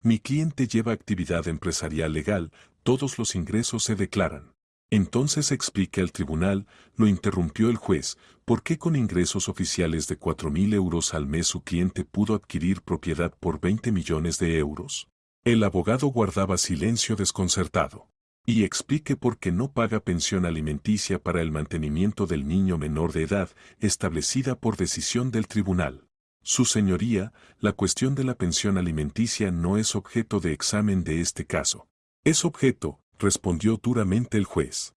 Mi cliente lleva actividad empresarial legal, todos los ingresos se declaran. Entonces explique al tribunal, lo interrumpió el juez, ¿por qué con ingresos oficiales de 4.000 euros al mes su cliente pudo adquirir propiedad por 20 millones de euros? El abogado guardaba silencio desconcertado. Y explique por qué no paga pensión alimenticia para el mantenimiento del niño menor de edad, establecida por decisión del tribunal. Su señoría, la cuestión de la pensión alimenticia no es objeto de examen de este caso. Es objeto, respondió duramente el juez.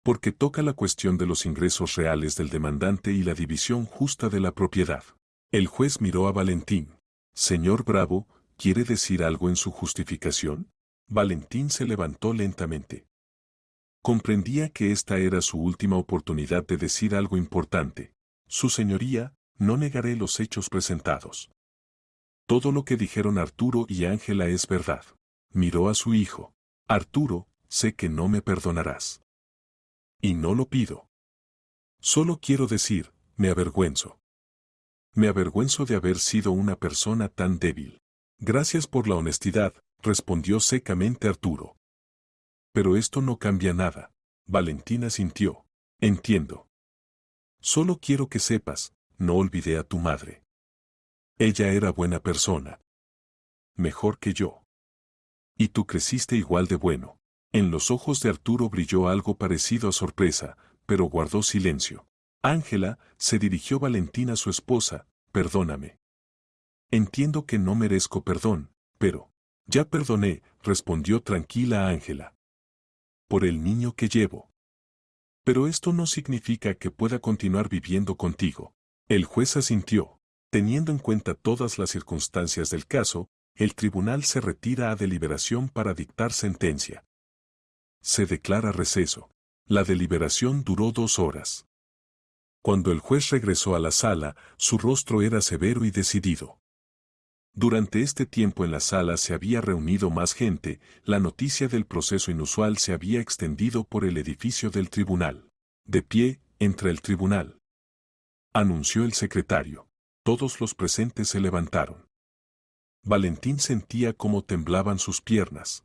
Porque toca la cuestión de los ingresos reales del demandante y la división justa de la propiedad. El juez miró a Valentín. Señor Bravo, ¿quiere decir algo en su justificación? Valentín se levantó lentamente. Comprendía que esta era su última oportunidad de decir algo importante. Su señoría, no negaré los hechos presentados. Todo lo que dijeron Arturo y Ángela es verdad. Miró a su hijo. Arturo, sé que no me perdonarás. Y no lo pido. Solo quiero decir, me avergüenzo. Me avergüenzo de haber sido una persona tan débil. Gracias por la honestidad, respondió secamente Arturo. Pero esto no cambia nada. Valentina sintió. Entiendo. Solo quiero que sepas, no olvidé a tu madre. Ella era buena persona. Mejor que yo. Y tú creciste igual de bueno. En los ojos de Arturo brilló algo parecido a sorpresa, pero guardó silencio. Ángela, se dirigió Valentina a su esposa, perdóname. Entiendo que no merezco perdón, pero... Ya perdoné, respondió tranquila Ángela. Por el niño que llevo. Pero esto no significa que pueda continuar viviendo contigo. El juez asintió. Teniendo en cuenta todas las circunstancias del caso, el tribunal se retira a deliberación para dictar sentencia. Se declara receso. La deliberación duró 2 horas. Cuando el juez regresó a la sala, su rostro era severo y decidido. Durante este tiempo en la sala se había reunido más gente, la noticia del proceso inusual se había extendido por el edificio del tribunal. De pie, entre el tribunal, anunció el secretario. Todos los presentes se levantaron. Valentín sentía cómo temblaban sus piernas.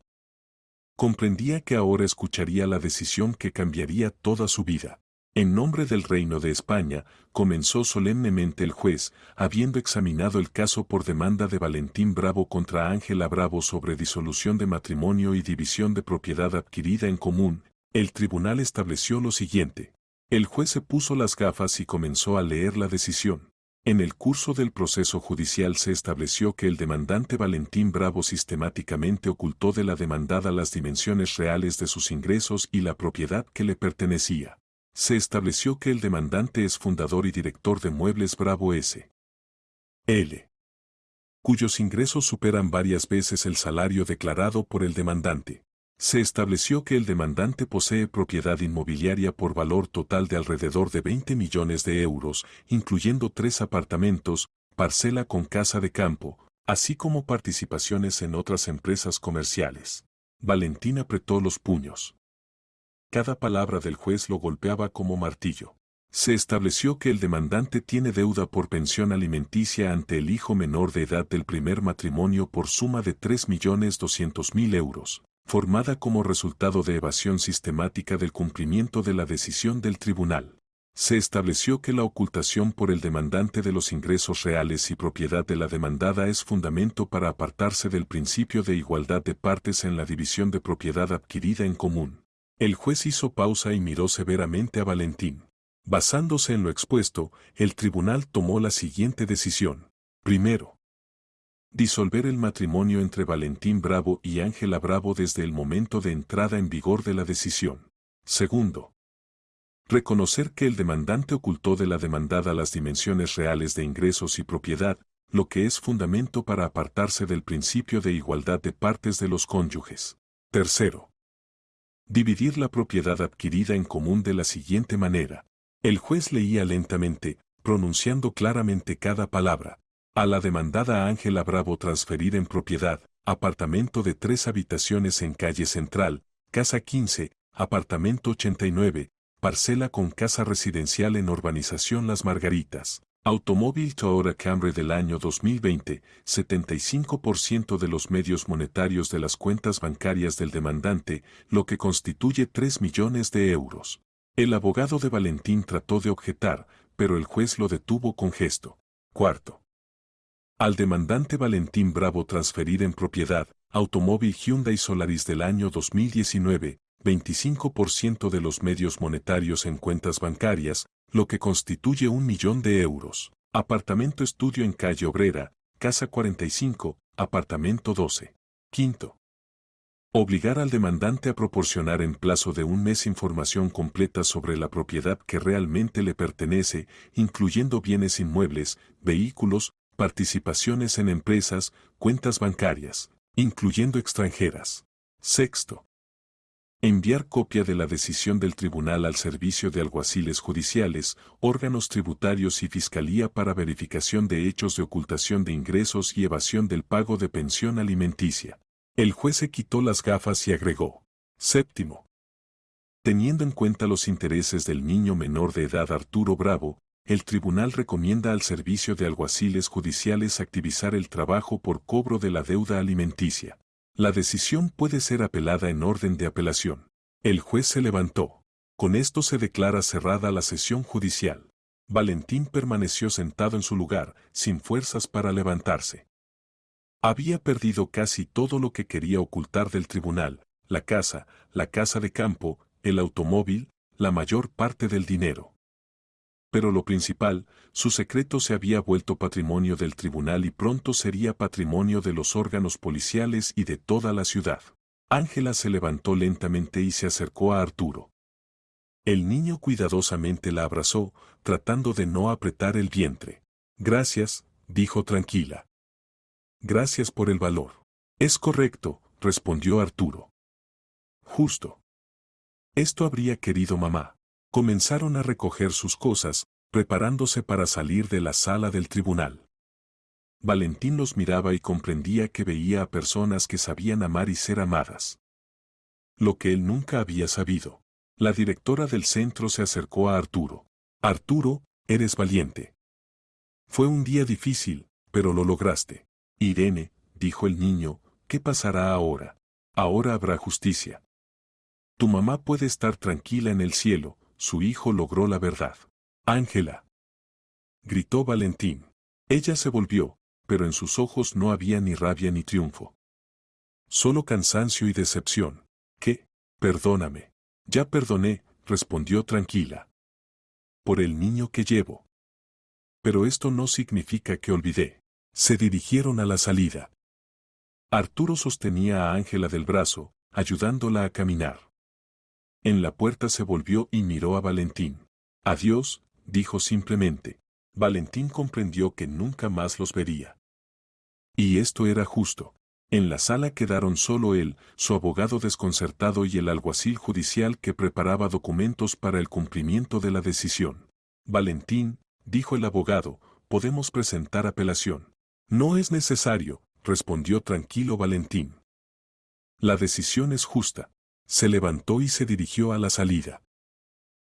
Comprendía que ahora escucharía la decisión que cambiaría toda su vida. En nombre del Reino de España, comenzó solemnemente el juez, habiendo examinado el caso por demanda de Valentín Bravo contra Ángela Bravo sobre disolución de matrimonio y división de propiedad adquirida en común, el tribunal estableció lo siguiente. El juez se puso las gafas y comenzó a leer la decisión. En el curso del proceso judicial se estableció que el demandante Valentín Bravo sistemáticamente ocultó de la demandada las dimensiones reales de sus ingresos y la propiedad que le pertenecía. Se estableció que el demandante es fundador y director de Muebles Bravo S.L., cuyos ingresos superan varias veces el salario declarado por el demandante. Se estableció que el demandante posee propiedad inmobiliaria por valor total de alrededor de 20 millones de euros, incluyendo 3 apartamentos, parcela con casa de campo, así como participaciones en otras empresas comerciales. Valentín apretó los puños. Cada palabra del juez lo golpeaba como martillo. Se estableció que el demandante tiene deuda por pensión alimenticia ante el hijo menor de edad del primer matrimonio por suma de 3.200.000 euros, formada como resultado de evasión sistemática del cumplimiento de la decisión del tribunal. Se estableció que la ocultación por el demandante de los ingresos reales y propiedad de la demandada es fundamento para apartarse del principio de igualdad de partes en la división de propiedad adquirida en común. El juez hizo pausa y miró severamente a Valentín. Basándose en lo expuesto, el tribunal tomó la siguiente decisión. Primero, disolver el matrimonio entre Valentín Bravo y Ángela Bravo desde el momento de entrada en vigor de la decisión. Segundo, reconocer que el demandante ocultó de la demandada las dimensiones reales de ingresos y propiedad, lo que es fundamento para apartarse del principio de igualdad de partes de los cónyuges. Tercero, dividir la propiedad adquirida en común de la siguiente manera. El juez leía lentamente, pronunciando claramente cada palabra. A la demandada Ángela Bravo transferir en propiedad, apartamento de 3 habitaciones en calle Central, casa 15, apartamento 89, parcela con casa residencial en urbanización Las Margaritas. Automóvil Toyota Camry del año 2020, 75% de los medios monetarios de las cuentas bancarias del demandante, lo que constituye 3 millones de euros. El abogado de Valentín trató de objetar, pero el juez lo detuvo con gesto. Cuarto, al demandante Valentín Bravo transferir en propiedad, automóvil Hyundai Solaris del año 2019, 25% de los medios monetarios en cuentas bancarias, lo que constituye 1 millón de euros. Apartamento estudio en calle Obrera, casa 45, apartamento 12. Quinto, obligar al demandante a proporcionar en plazo de 1 mes información completa sobre la propiedad que realmente le pertenece, incluyendo bienes inmuebles, vehículos, participaciones en empresas, cuentas bancarias, incluyendo extranjeras. Sexto, enviar copia de la decisión del tribunal al servicio de alguaciles judiciales, órganos tributarios y fiscalía para verificación de hechos de ocultación de ingresos y evasión del pago de pensión alimenticia. El juez se quitó las gafas y agregó. Séptimo, teniendo en cuenta los intereses del niño menor de edad Arturo Bravo, el tribunal recomienda al servicio de alguaciles judiciales activizar el trabajo por cobro de la deuda alimenticia. La decisión puede ser apelada en orden de apelación. El juez se levantó. Con esto se declara cerrada la sesión judicial. Valentín permaneció sentado en su lugar, sin fuerzas para levantarse. Había perdido casi todo lo que quería ocultar del tribunal, la casa de campo, el automóvil, la mayor parte del dinero. Pero lo principal, su secreto se había vuelto patrimonio del tribunal y pronto sería patrimonio de los órganos policiales y de toda la ciudad. Ángela se levantó lentamente y se acercó a Arturo. El niño cuidadosamente la abrazó, tratando de no apretar el vientre. Gracias, dijo tranquila. Gracias por el valor. Es correcto, respondió Arturo. Justo. Esto habría querido mamá. Comenzaron a recoger sus cosas, preparándose para salir de la sala del tribunal. Valentín los miraba y comprendía que veía a personas que sabían amar y ser amadas. Lo que él nunca había sabido. La directora del centro se acercó a Arturo. Arturo, eres valiente. Fue un día difícil, pero lo lograste. Irene, dijo el niño, ¿qué pasará ahora? Ahora habrá justicia. Tu mamá puede estar tranquila en el cielo, su hijo logró la verdad. Ángela, gritó Valentín. Ella se volvió, pero en sus ojos no había ni rabia ni triunfo. Solo cansancio y decepción. ¿Qué? Perdóname. Ya perdoné, respondió tranquila. Por el niño que llevo. Pero esto no significa que olvidé. Se dirigieron a la salida. Arturo sostenía a Ángela del brazo, ayudándola a caminar. En la puerta se volvió y miró a Valentín. Adiós, dijo simplemente. Valentín comprendió que nunca más los vería. Y esto era justo. En la sala quedaron solo él, su abogado desconcertado y el alguacil judicial que preparaba documentos para el cumplimiento de la decisión. Valentín, dijo el abogado, podemos presentar apelación. No es necesario, respondió tranquilo Valentín. La decisión es justa. Se levantó y se dirigió a la salida.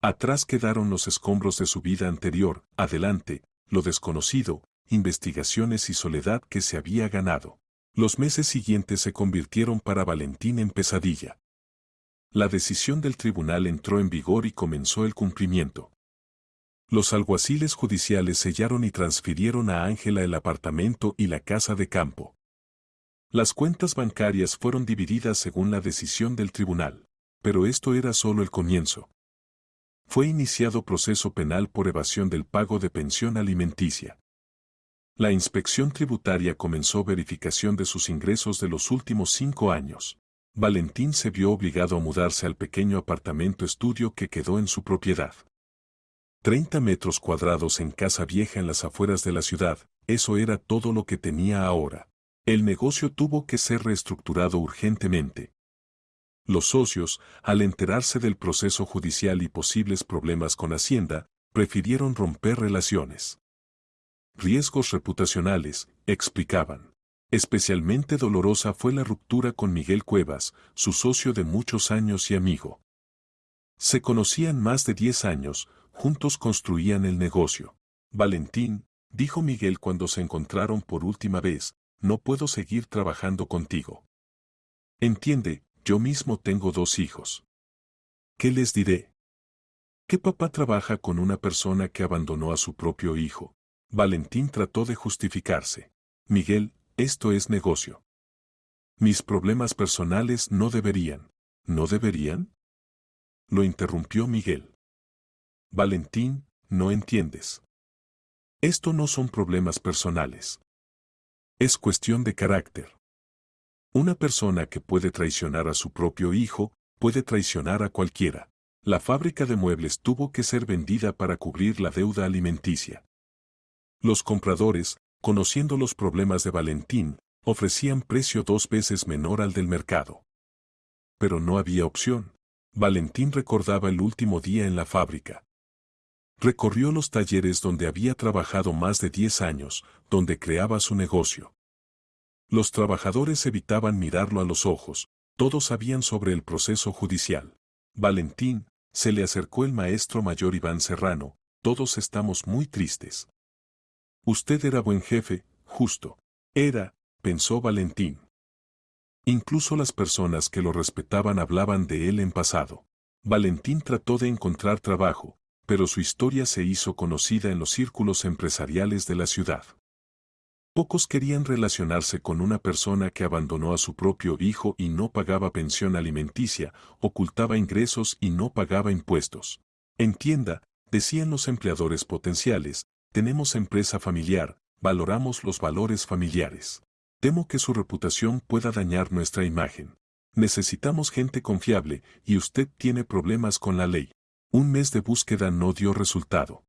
Atrás quedaron los escombros de su vida anterior, adelante, lo desconocido, investigaciones y soledad que se había ganado. Los meses siguientes se convirtieron para Valentín en pesadilla. La decisión del tribunal entró en vigor y comenzó el cumplimiento. Los alguaciles judiciales sellaron y transfirieron a Ángela el apartamento y la casa de campo. Las cuentas bancarias fueron divididas según la decisión del tribunal, pero esto era solo el comienzo. Fue iniciado proceso penal por evasión del pago de pensión alimenticia. La inspección tributaria comenzó verificación de sus ingresos de los últimos 5 años. Valentín se vio obligado a mudarse al pequeño apartamento estudio que quedó en su propiedad. 30 metros cuadrados en casa vieja en las afueras de la ciudad, eso era todo lo que tenía ahora. El negocio tuvo que ser reestructurado urgentemente. Los socios, al enterarse del proceso judicial y posibles problemas con Hacienda, prefirieron romper relaciones. Riesgos reputacionales, explicaban. Especialmente dolorosa fue la ruptura con Miguel Cuevas, su socio de muchos años y amigo. Se conocían más de 10 años, juntos construían el negocio. Valentín, dijo Miguel cuando se encontraron por última vez, no puedo seguir trabajando contigo. Entiende, yo mismo tengo 2 hijos. ¿Qué les diré? ¿Qué papá trabaja con una persona que abandonó a su propio hijo? Valentín trató de justificarse. Miguel, esto es negocio. Mis problemas personales no deberían. ¿No deberían? Lo interrumpió Miguel. Valentín, no entiendes. Esto no son problemas personales. Es cuestión de carácter. Una persona que puede traicionar a su propio hijo, puede traicionar a cualquiera. La fábrica de muebles tuvo que ser vendida para cubrir la deuda alimenticia. Los compradores, conociendo los problemas de Valentín, ofrecían precio 2 veces menor al del mercado. Pero no había opción. Valentín recordaba el último día en la fábrica. Recorrió los talleres donde había trabajado más de 10 años, donde creaba su negocio. Los trabajadores evitaban mirarlo a los ojos, todos sabían sobre el proceso judicial. Valentín, se le acercó el maestro mayor Iván Serrano, todos estamos muy tristes. Usted era buen jefe, justo. Era, pensó Valentín. Incluso las personas que lo respetaban hablaban de él en pasado. Valentín trató de encontrar trabajo, pero su historia se hizo conocida en los círculos empresariales de la ciudad. Pocos querían relacionarse con una persona que abandonó a su propio hijo y no pagaba pensión alimenticia, ocultaba ingresos y no pagaba impuestos. Entienda, decían los empleadores potenciales, tenemos empresa familiar, valoramos los valores familiares. Temo que su reputación pueda dañar nuestra imagen. Necesitamos gente confiable y usted tiene problemas con la ley. Un mes de búsqueda no dio resultado.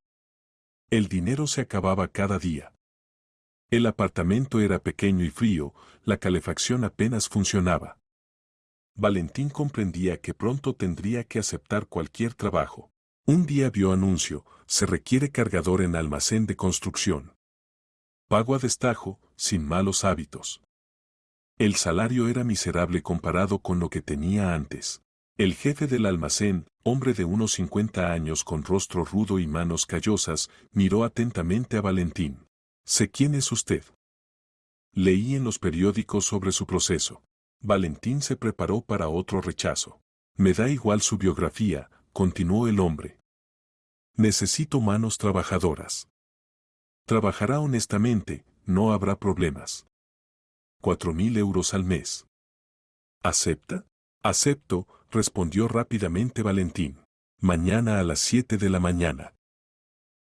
El dinero se acababa cada día. El apartamento era pequeño y frío, la calefacción apenas funcionaba. Valentín comprendía que pronto tendría que aceptar cualquier trabajo. Un día vio anuncio, se requiere cargador en almacén de construcción. Pago a destajo, sin malos hábitos. El salario era miserable comparado con lo que tenía antes. El jefe del almacén, hombre de unos 50 años con rostro rudo y manos callosas, miró atentamente a Valentín. «¿Sé quién es usted?» Leí en los periódicos sobre su proceso. Valentín se preparó para otro rechazo. «Me da igual su biografía», continuó el hombre. «Necesito manos trabajadoras. Trabajará honestamente, no habrá problemas. 4.000 euros al mes». «¿Acepta?» «Acepto», respondió rápidamente Valentín. «Mañana a las 7 de la mañana.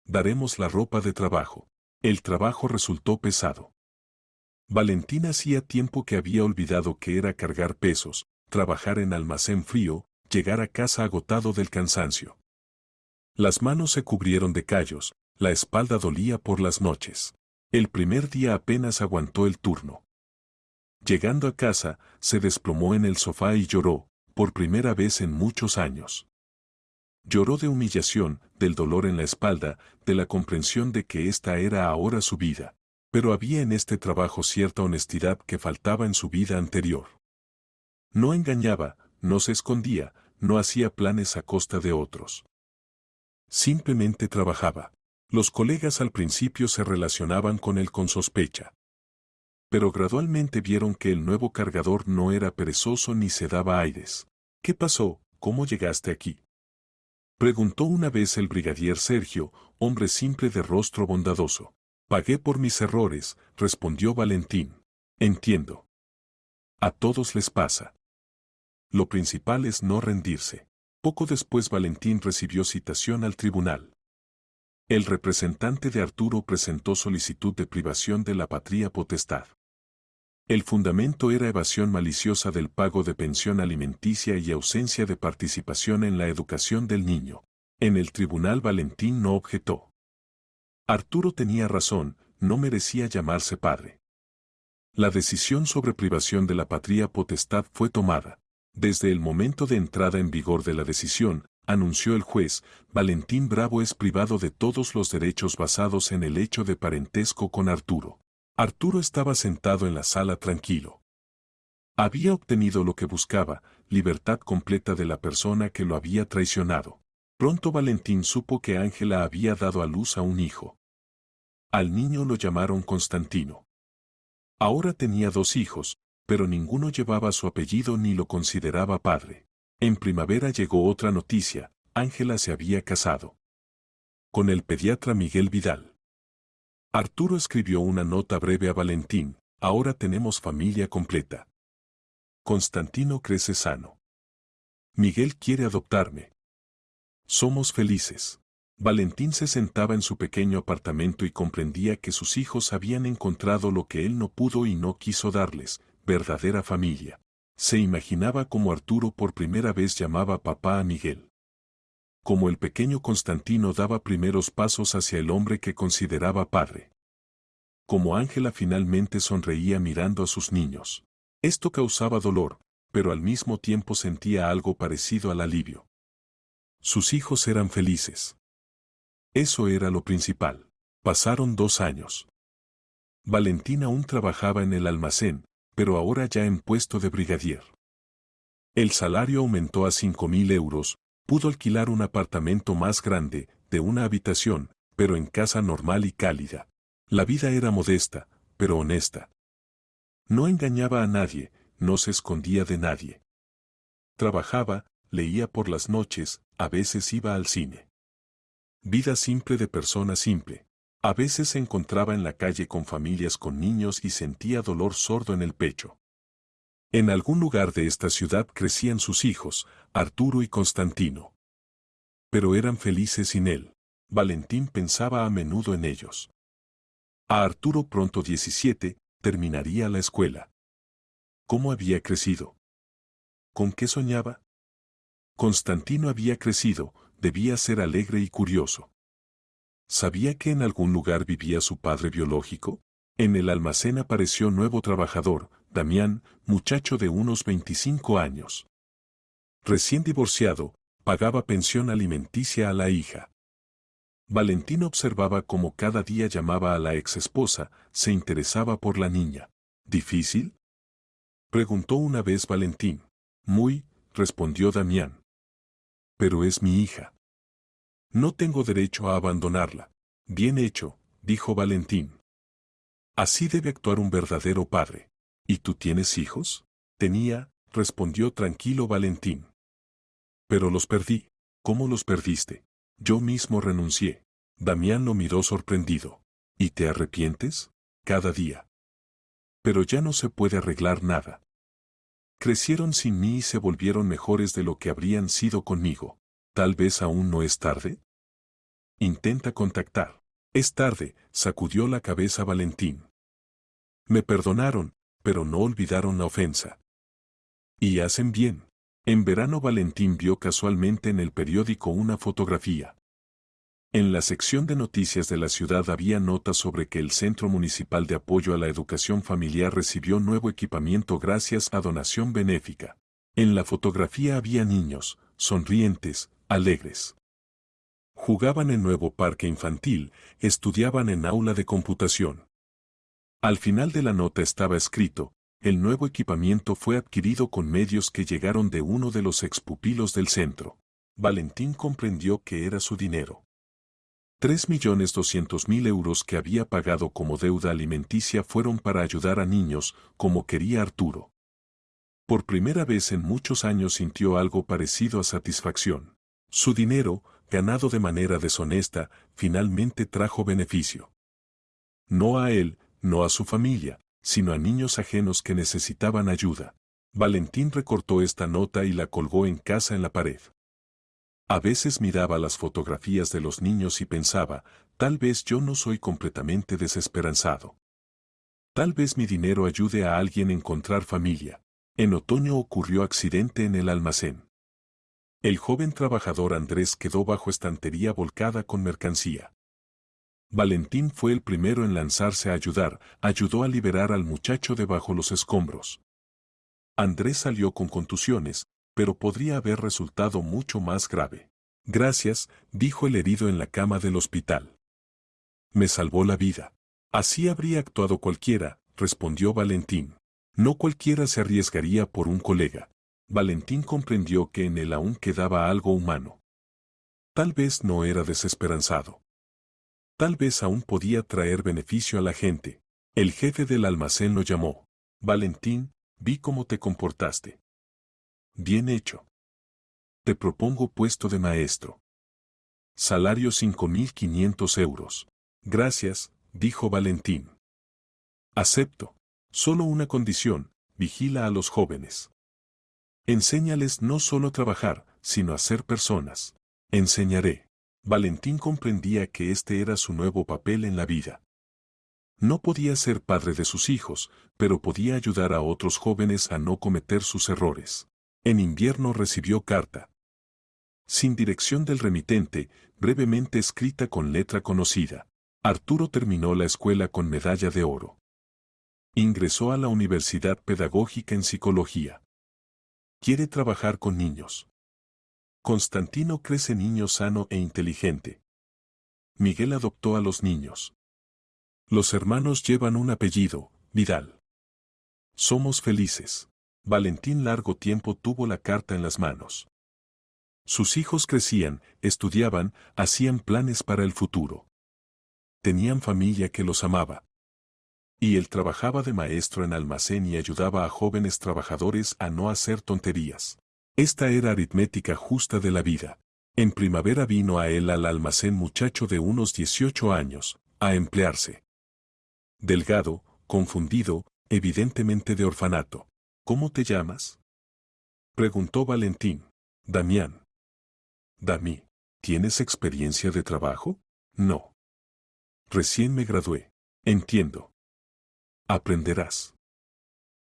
Daremos la ropa de trabajo». El trabajo resultó pesado. Valentín hacía tiempo que había olvidado que era cargar pesos, trabajar en almacén frío, llegar a casa agotado del cansancio. Las manos se cubrieron de callos, la espalda dolía por las noches. El primer día apenas aguantó el turno. Llegando a casa, se desplomó en el sofá y lloró, por primera vez en muchos años. Lloró de humillación, del dolor en la espalda, de la comprensión de que esta era ahora su vida. Pero había en este trabajo cierta honestidad que faltaba en su vida anterior. No engañaba, no se escondía, no hacía planes a costa de otros. Simplemente trabajaba. Los colegas al principio se relacionaban con él con sospecha. Pero gradualmente vieron que el nuevo cargador no era perezoso ni se daba aires. «¿Qué pasó? ¿Cómo llegaste aquí?», preguntó una vez el brigadier Sergio, hombre simple de rostro bondadoso. «Pagué por mis errores», respondió Valentín. «Entiendo. A todos les pasa. Lo principal es no rendirse». Poco después Valentín recibió citación al tribunal. El representante de Arturo presentó solicitud de privación de la patria potestad. El fundamento era evasión maliciosa del pago de pensión alimenticia y ausencia de participación en la educación del niño. En el tribunal Valentín no objetó. Arturo tenía razón, no merecía llamarse padre. La decisión sobre privación de la patria potestad fue tomada. Desde el momento de entrada en vigor de la decisión, anunció el juez, Valentín Bravo es privado de todos los derechos basados en el hecho de parentesco con Arturo. Arturo estaba sentado en la sala tranquilo. Había obtenido lo que buscaba, libertad completa de la persona que lo había traicionado. Pronto Valentín supo que Ángela había dado a luz a un hijo. Al niño lo llamaron Constantino. Ahora tenía 2 hijos, pero ninguno llevaba su apellido ni lo consideraba padre. En primavera llegó otra noticia, Ángela se había casado con el pediatra Miguel Vidal. Arturo escribió una nota breve a Valentín: «Ahora tenemos familia completa. Constantino crece sano. Miguel quiere adoptarme. Somos felices». Valentín se sentaba en su pequeño apartamento y comprendía que sus hijos habían encontrado lo que él no pudo y no quiso darles, verdadera familia. Se imaginaba como Arturo por primera vez llamaba papá a Miguel. Como el pequeño Constantino daba primeros pasos hacia el hombre que consideraba padre. Como Ángela finalmente sonreía mirando a sus niños. Esto causaba dolor, pero al mismo tiempo sentía algo parecido al alivio. Sus hijos eran felices. Eso era lo principal. Pasaron 2 años. Valentín aún trabajaba en el almacén, pero ahora ya en puesto de brigadier. El salario aumentó a 5.000 euros, pudo alquilar un apartamento más grande, de una habitación, pero en casa normal y cálida. La vida era modesta, pero honesta. No engañaba a nadie, no se escondía de nadie. Trabajaba, leía por las noches, a veces iba al cine. Vida simple de persona simple. A veces se encontraba en la calle con familias con niños y sentía dolor sordo en el pecho. En algún lugar de esta ciudad crecían sus hijos, Arturo y Constantino. Pero eran felices sin él. Valentín pensaba a menudo en ellos. A Arturo pronto 17, terminaría la escuela. ¿Cómo había crecido? ¿Con qué soñaba? Constantino había crecido, debía ser alegre y curioso. ¿Sabía que en algún lugar vivía su padre biológico? En el almacén apareció nuevo trabajador, Damián, muchacho de unos 25 años. Recién divorciado, pagaba pensión alimenticia a la hija. Valentín observaba cómo cada día llamaba a la exesposa, se interesaba por la niña. ¿Difícil?, preguntó una vez Valentín. Muy, respondió Damián. Pero es mi hija. No tengo derecho a abandonarla. Bien hecho, dijo Valentín. Así debe actuar un verdadero padre. ¿Y tú tienes hijos? Tenía, respondió tranquilo Valentín. Pero los perdí. ¿Cómo los perdiste? Yo mismo renuncié. Damián lo miró sorprendido. ¿Y te arrepientes? Cada día. Pero ya no se puede arreglar nada. Crecieron sin mí y se volvieron mejores de lo que habrían sido conmigo. Tal vez aún no es tarde. Intenta contactar. Es tarde, sacudió la cabeza Valentín. Me perdonaron, pero no olvidaron la ofensa. Y hacen bien. En verano Valentín vio casualmente en el periódico una fotografía. En la sección de noticias de la ciudad había notas sobre que el Centro Municipal de Apoyo a la Educación Familiar recibió nuevo equipamiento gracias a donación benéfica. En la fotografía había niños, sonrientes, alegres. Jugaban en nuevo parque infantil, estudiaban en aula de computación. Al final de la nota estaba escrito: el nuevo equipamiento fue adquirido con medios que llegaron de uno de los expupilos del centro. Valentín comprendió que era su dinero. 3.200.000 euros que había pagado como deuda alimenticia fueron para ayudar a niños, como quería Arturo. Por primera vez en muchos años sintió algo parecido a satisfacción. Su dinero, ganado de manera deshonesta, finalmente trajo beneficio. No a él, no a su familia, sino a niños ajenos que necesitaban ayuda. Valentín recortó esta nota y la colgó en casa en la pared. A veces miraba las fotografías de los niños y pensaba: tal vez yo no soy completamente desesperanzado. Tal vez mi dinero ayude a alguien a encontrar familia. En otoño ocurrió accidente en el almacén. El joven trabajador Andrés quedó bajo estantería volcada con mercancía. Valentín fue el primero en lanzarse a ayudar, ayudó a liberar al muchacho de bajo los escombros. Andrés salió con contusiones, pero podría haber resultado mucho más grave. Gracias, dijo el herido en la cama del hospital. Me salvó la vida. Así habría actuado cualquiera, respondió Valentín. No cualquiera se arriesgaría por un colega. Valentín comprendió que en él aún quedaba algo humano. Tal vez no era desesperanzado. Tal vez aún podía traer beneficio a la gente. El jefe del almacén lo llamó. Valentín, vi cómo te comportaste. Bien hecho. Te propongo puesto de maestro. Salario 5.500 euros. Gracias, dijo Valentín. Acepto. Solo una condición: vigila a los jóvenes. Enséñales no solo a trabajar, sino a ser personas. Enseñaré. Valentín comprendía que este era su nuevo papel en la vida. No podía ser padre de sus hijos, pero podía ayudar a otros jóvenes a no cometer sus errores. En invierno recibió carta. Sin dirección del remitente, brevemente escrita con letra conocida. Arturo terminó la escuela con medalla de oro. Ingresó a la Universidad Pedagógica en Psicología. Quiere trabajar con niños. Constantino crece niño sano e inteligente. Miguel adoptó a los niños. Los hermanos llevan un apellido, Vidal. Somos felices. Valentín largo tiempo tuvo la carta en las manos. Sus hijos crecían, estudiaban, hacían planes para el futuro. Tenían familia que los amaba. Y él trabajaba de maestro en almacén y ayudaba a jóvenes trabajadores a no hacer tonterías. Esta era aritmética justa de la vida. En primavera vino a él al almacén muchacho de unos 18 años, a emplearse. Delgado, confundido, evidentemente de orfanato. ¿Cómo te llamas?, preguntó Valentín. Damián. Dami, ¿tienes experiencia de trabajo? No. Recién me gradué. Entiendo. Aprenderás.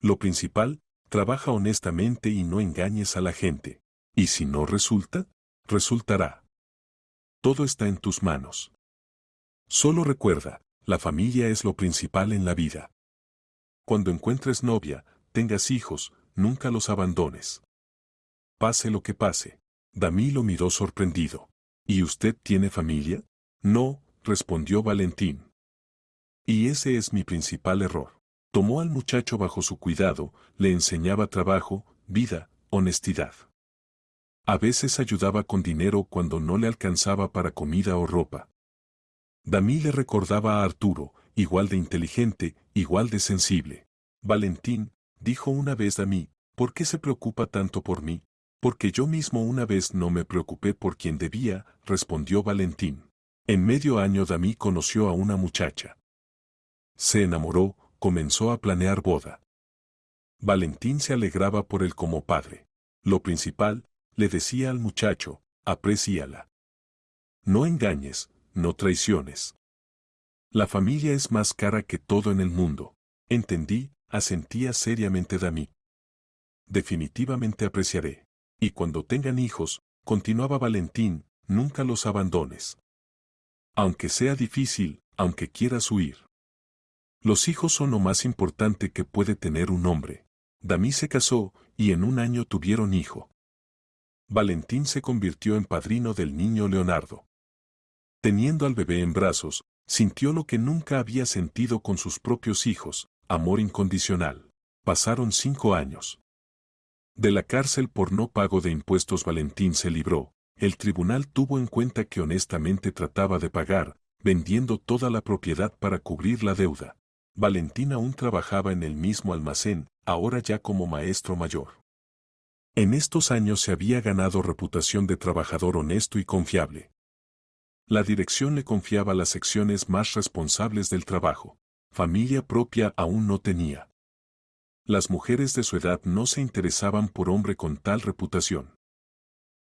Lo principal: trabaja honestamente y no engañes a la gente. Y si no resulta, resultará. Todo está en tus manos. Solo recuerda, la familia es lo principal en la vida. Cuando encuentres novia, tengas hijos, nunca los abandones. Pase lo que pase. Dami lo miró sorprendido. ¿Y usted tiene familia? No, respondió Valentín. Y ese es mi principal error. Tomó al muchacho bajo su cuidado, le enseñaba trabajo, vida, honestidad. A veces ayudaba con dinero cuando no le alcanzaba para comida o ropa. Dami le recordaba a Arturo, igual de inteligente, igual de sensible. Valentín, dijo una vez Dami, ¿por qué se preocupa tanto por mí? Porque yo mismo una vez no me preocupé por quien debía, respondió Valentín. En medio año Dami conoció a una muchacha. Se enamoró, comenzó a planear boda. Valentín se alegraba por él como padre. Lo principal, le decía al muchacho, apréciala. No engañes, no traiciones. La familia es más cara que todo en el mundo. Entendí, asentía seriamente Dami. Definitivamente apreciaré. Y cuando tengan hijos, continuaba Valentín, nunca los abandones. Aunque sea difícil, aunque quieras huir. Los hijos son lo más importante que puede tener un hombre. Dami se casó, y en un año tuvieron hijo. Valentín se convirtió en padrino del niño Leonardo. Teniendo al bebé en brazos, sintió lo que nunca había sentido con sus propios hijos, amor incondicional. Pasaron 5 años. De la cárcel por no pago de impuestos Valentín se libró. El tribunal tuvo en cuenta que honestamente trataba de pagar, vendiendo toda la propiedad para cubrir la deuda. Valentín aún trabajaba en el mismo almacén, ahora ya como maestro mayor. En estos años se había ganado reputación de trabajador honesto y confiable. La dirección le confiaba las secciones más responsables del trabajo. Familia propia aún no tenía. Las mujeres de su edad no se interesaban por hombre con tal reputación.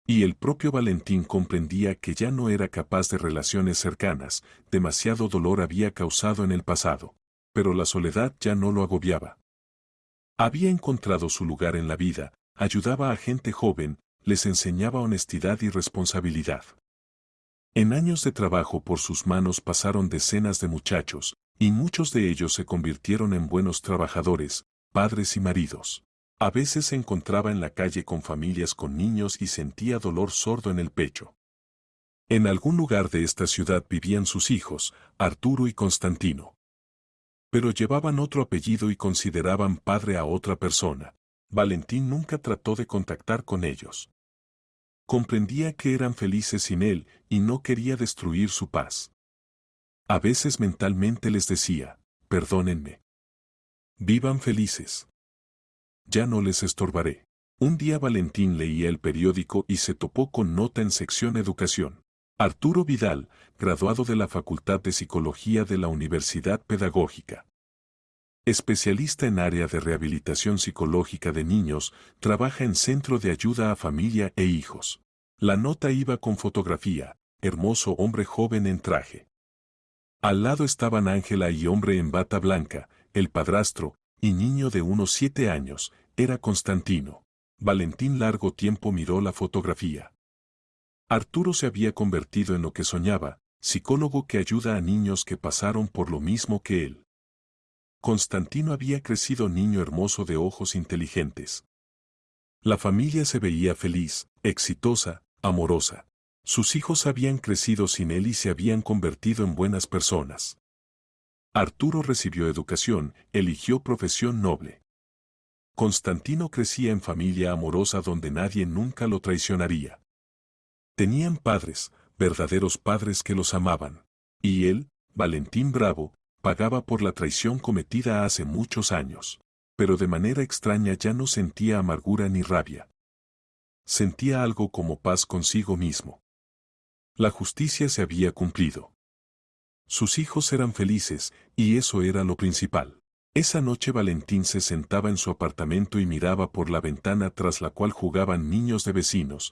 Y el propio Valentín comprendía que ya no era capaz de relaciones cercanas, demasiado dolor había causado en el pasado. Pero la soledad ya no lo agobiaba. Había encontrado su lugar en la vida, ayudaba a gente joven, les enseñaba honestidad y responsabilidad. En años de trabajo por sus manos pasaron decenas de muchachos, y muchos de ellos se convirtieron en buenos trabajadores, padres y maridos. A veces se encontraba en la calle con familias con niños y sentía dolor sordo en el pecho. En algún lugar de esta ciudad vivían sus hijos, Arturo y Constantino. Pero llevaban otro apellido y consideraban padre a otra persona. Valentín nunca trató de contactar con ellos. Comprendía que eran felices sin él y no quería destruir su paz. A veces mentalmente les decía, perdónenme. Vivan felices. Ya no les estorbaré. Un día Valentín leía el periódico y se topó con nota en sección Educación. Arturo Vidal, graduado de la Facultad de Psicología de la Universidad Pedagógica. Especialista en área de rehabilitación psicológica de niños, trabaja en centro de ayuda a familia e hijos. La nota iba con fotografía, hermoso hombre joven en traje. Al lado estaban Ángela y hombre en bata blanca, el padrastro, y niño de unos 7 años, era Constantino. Valentín largo tiempo miró la fotografía. Arturo se había convertido en lo que soñaba, psicólogo que ayuda a niños que pasaron por lo mismo que él. Constantino había crecido niño hermoso de ojos inteligentes. La familia se veía feliz, exitosa, amorosa. Sus hijos habían crecido sin él y se habían convertido en buenas personas. Arturo recibió educación, eligió profesión noble. Constantino crecía en familia amorosa donde nadie nunca lo traicionaría. Tenían padres, verdaderos padres que los amaban. Y él, Valentín Bravo, pagaba por la traición cometida hace muchos años. Pero de manera extraña ya no sentía amargura ni rabia. Sentía algo como paz consigo mismo. La justicia se había cumplido. Sus hijos eran felices, y eso era lo principal. Esa noche Valentín se sentaba en su apartamento y miraba por la ventana tras la cual jugaban niños de vecinos,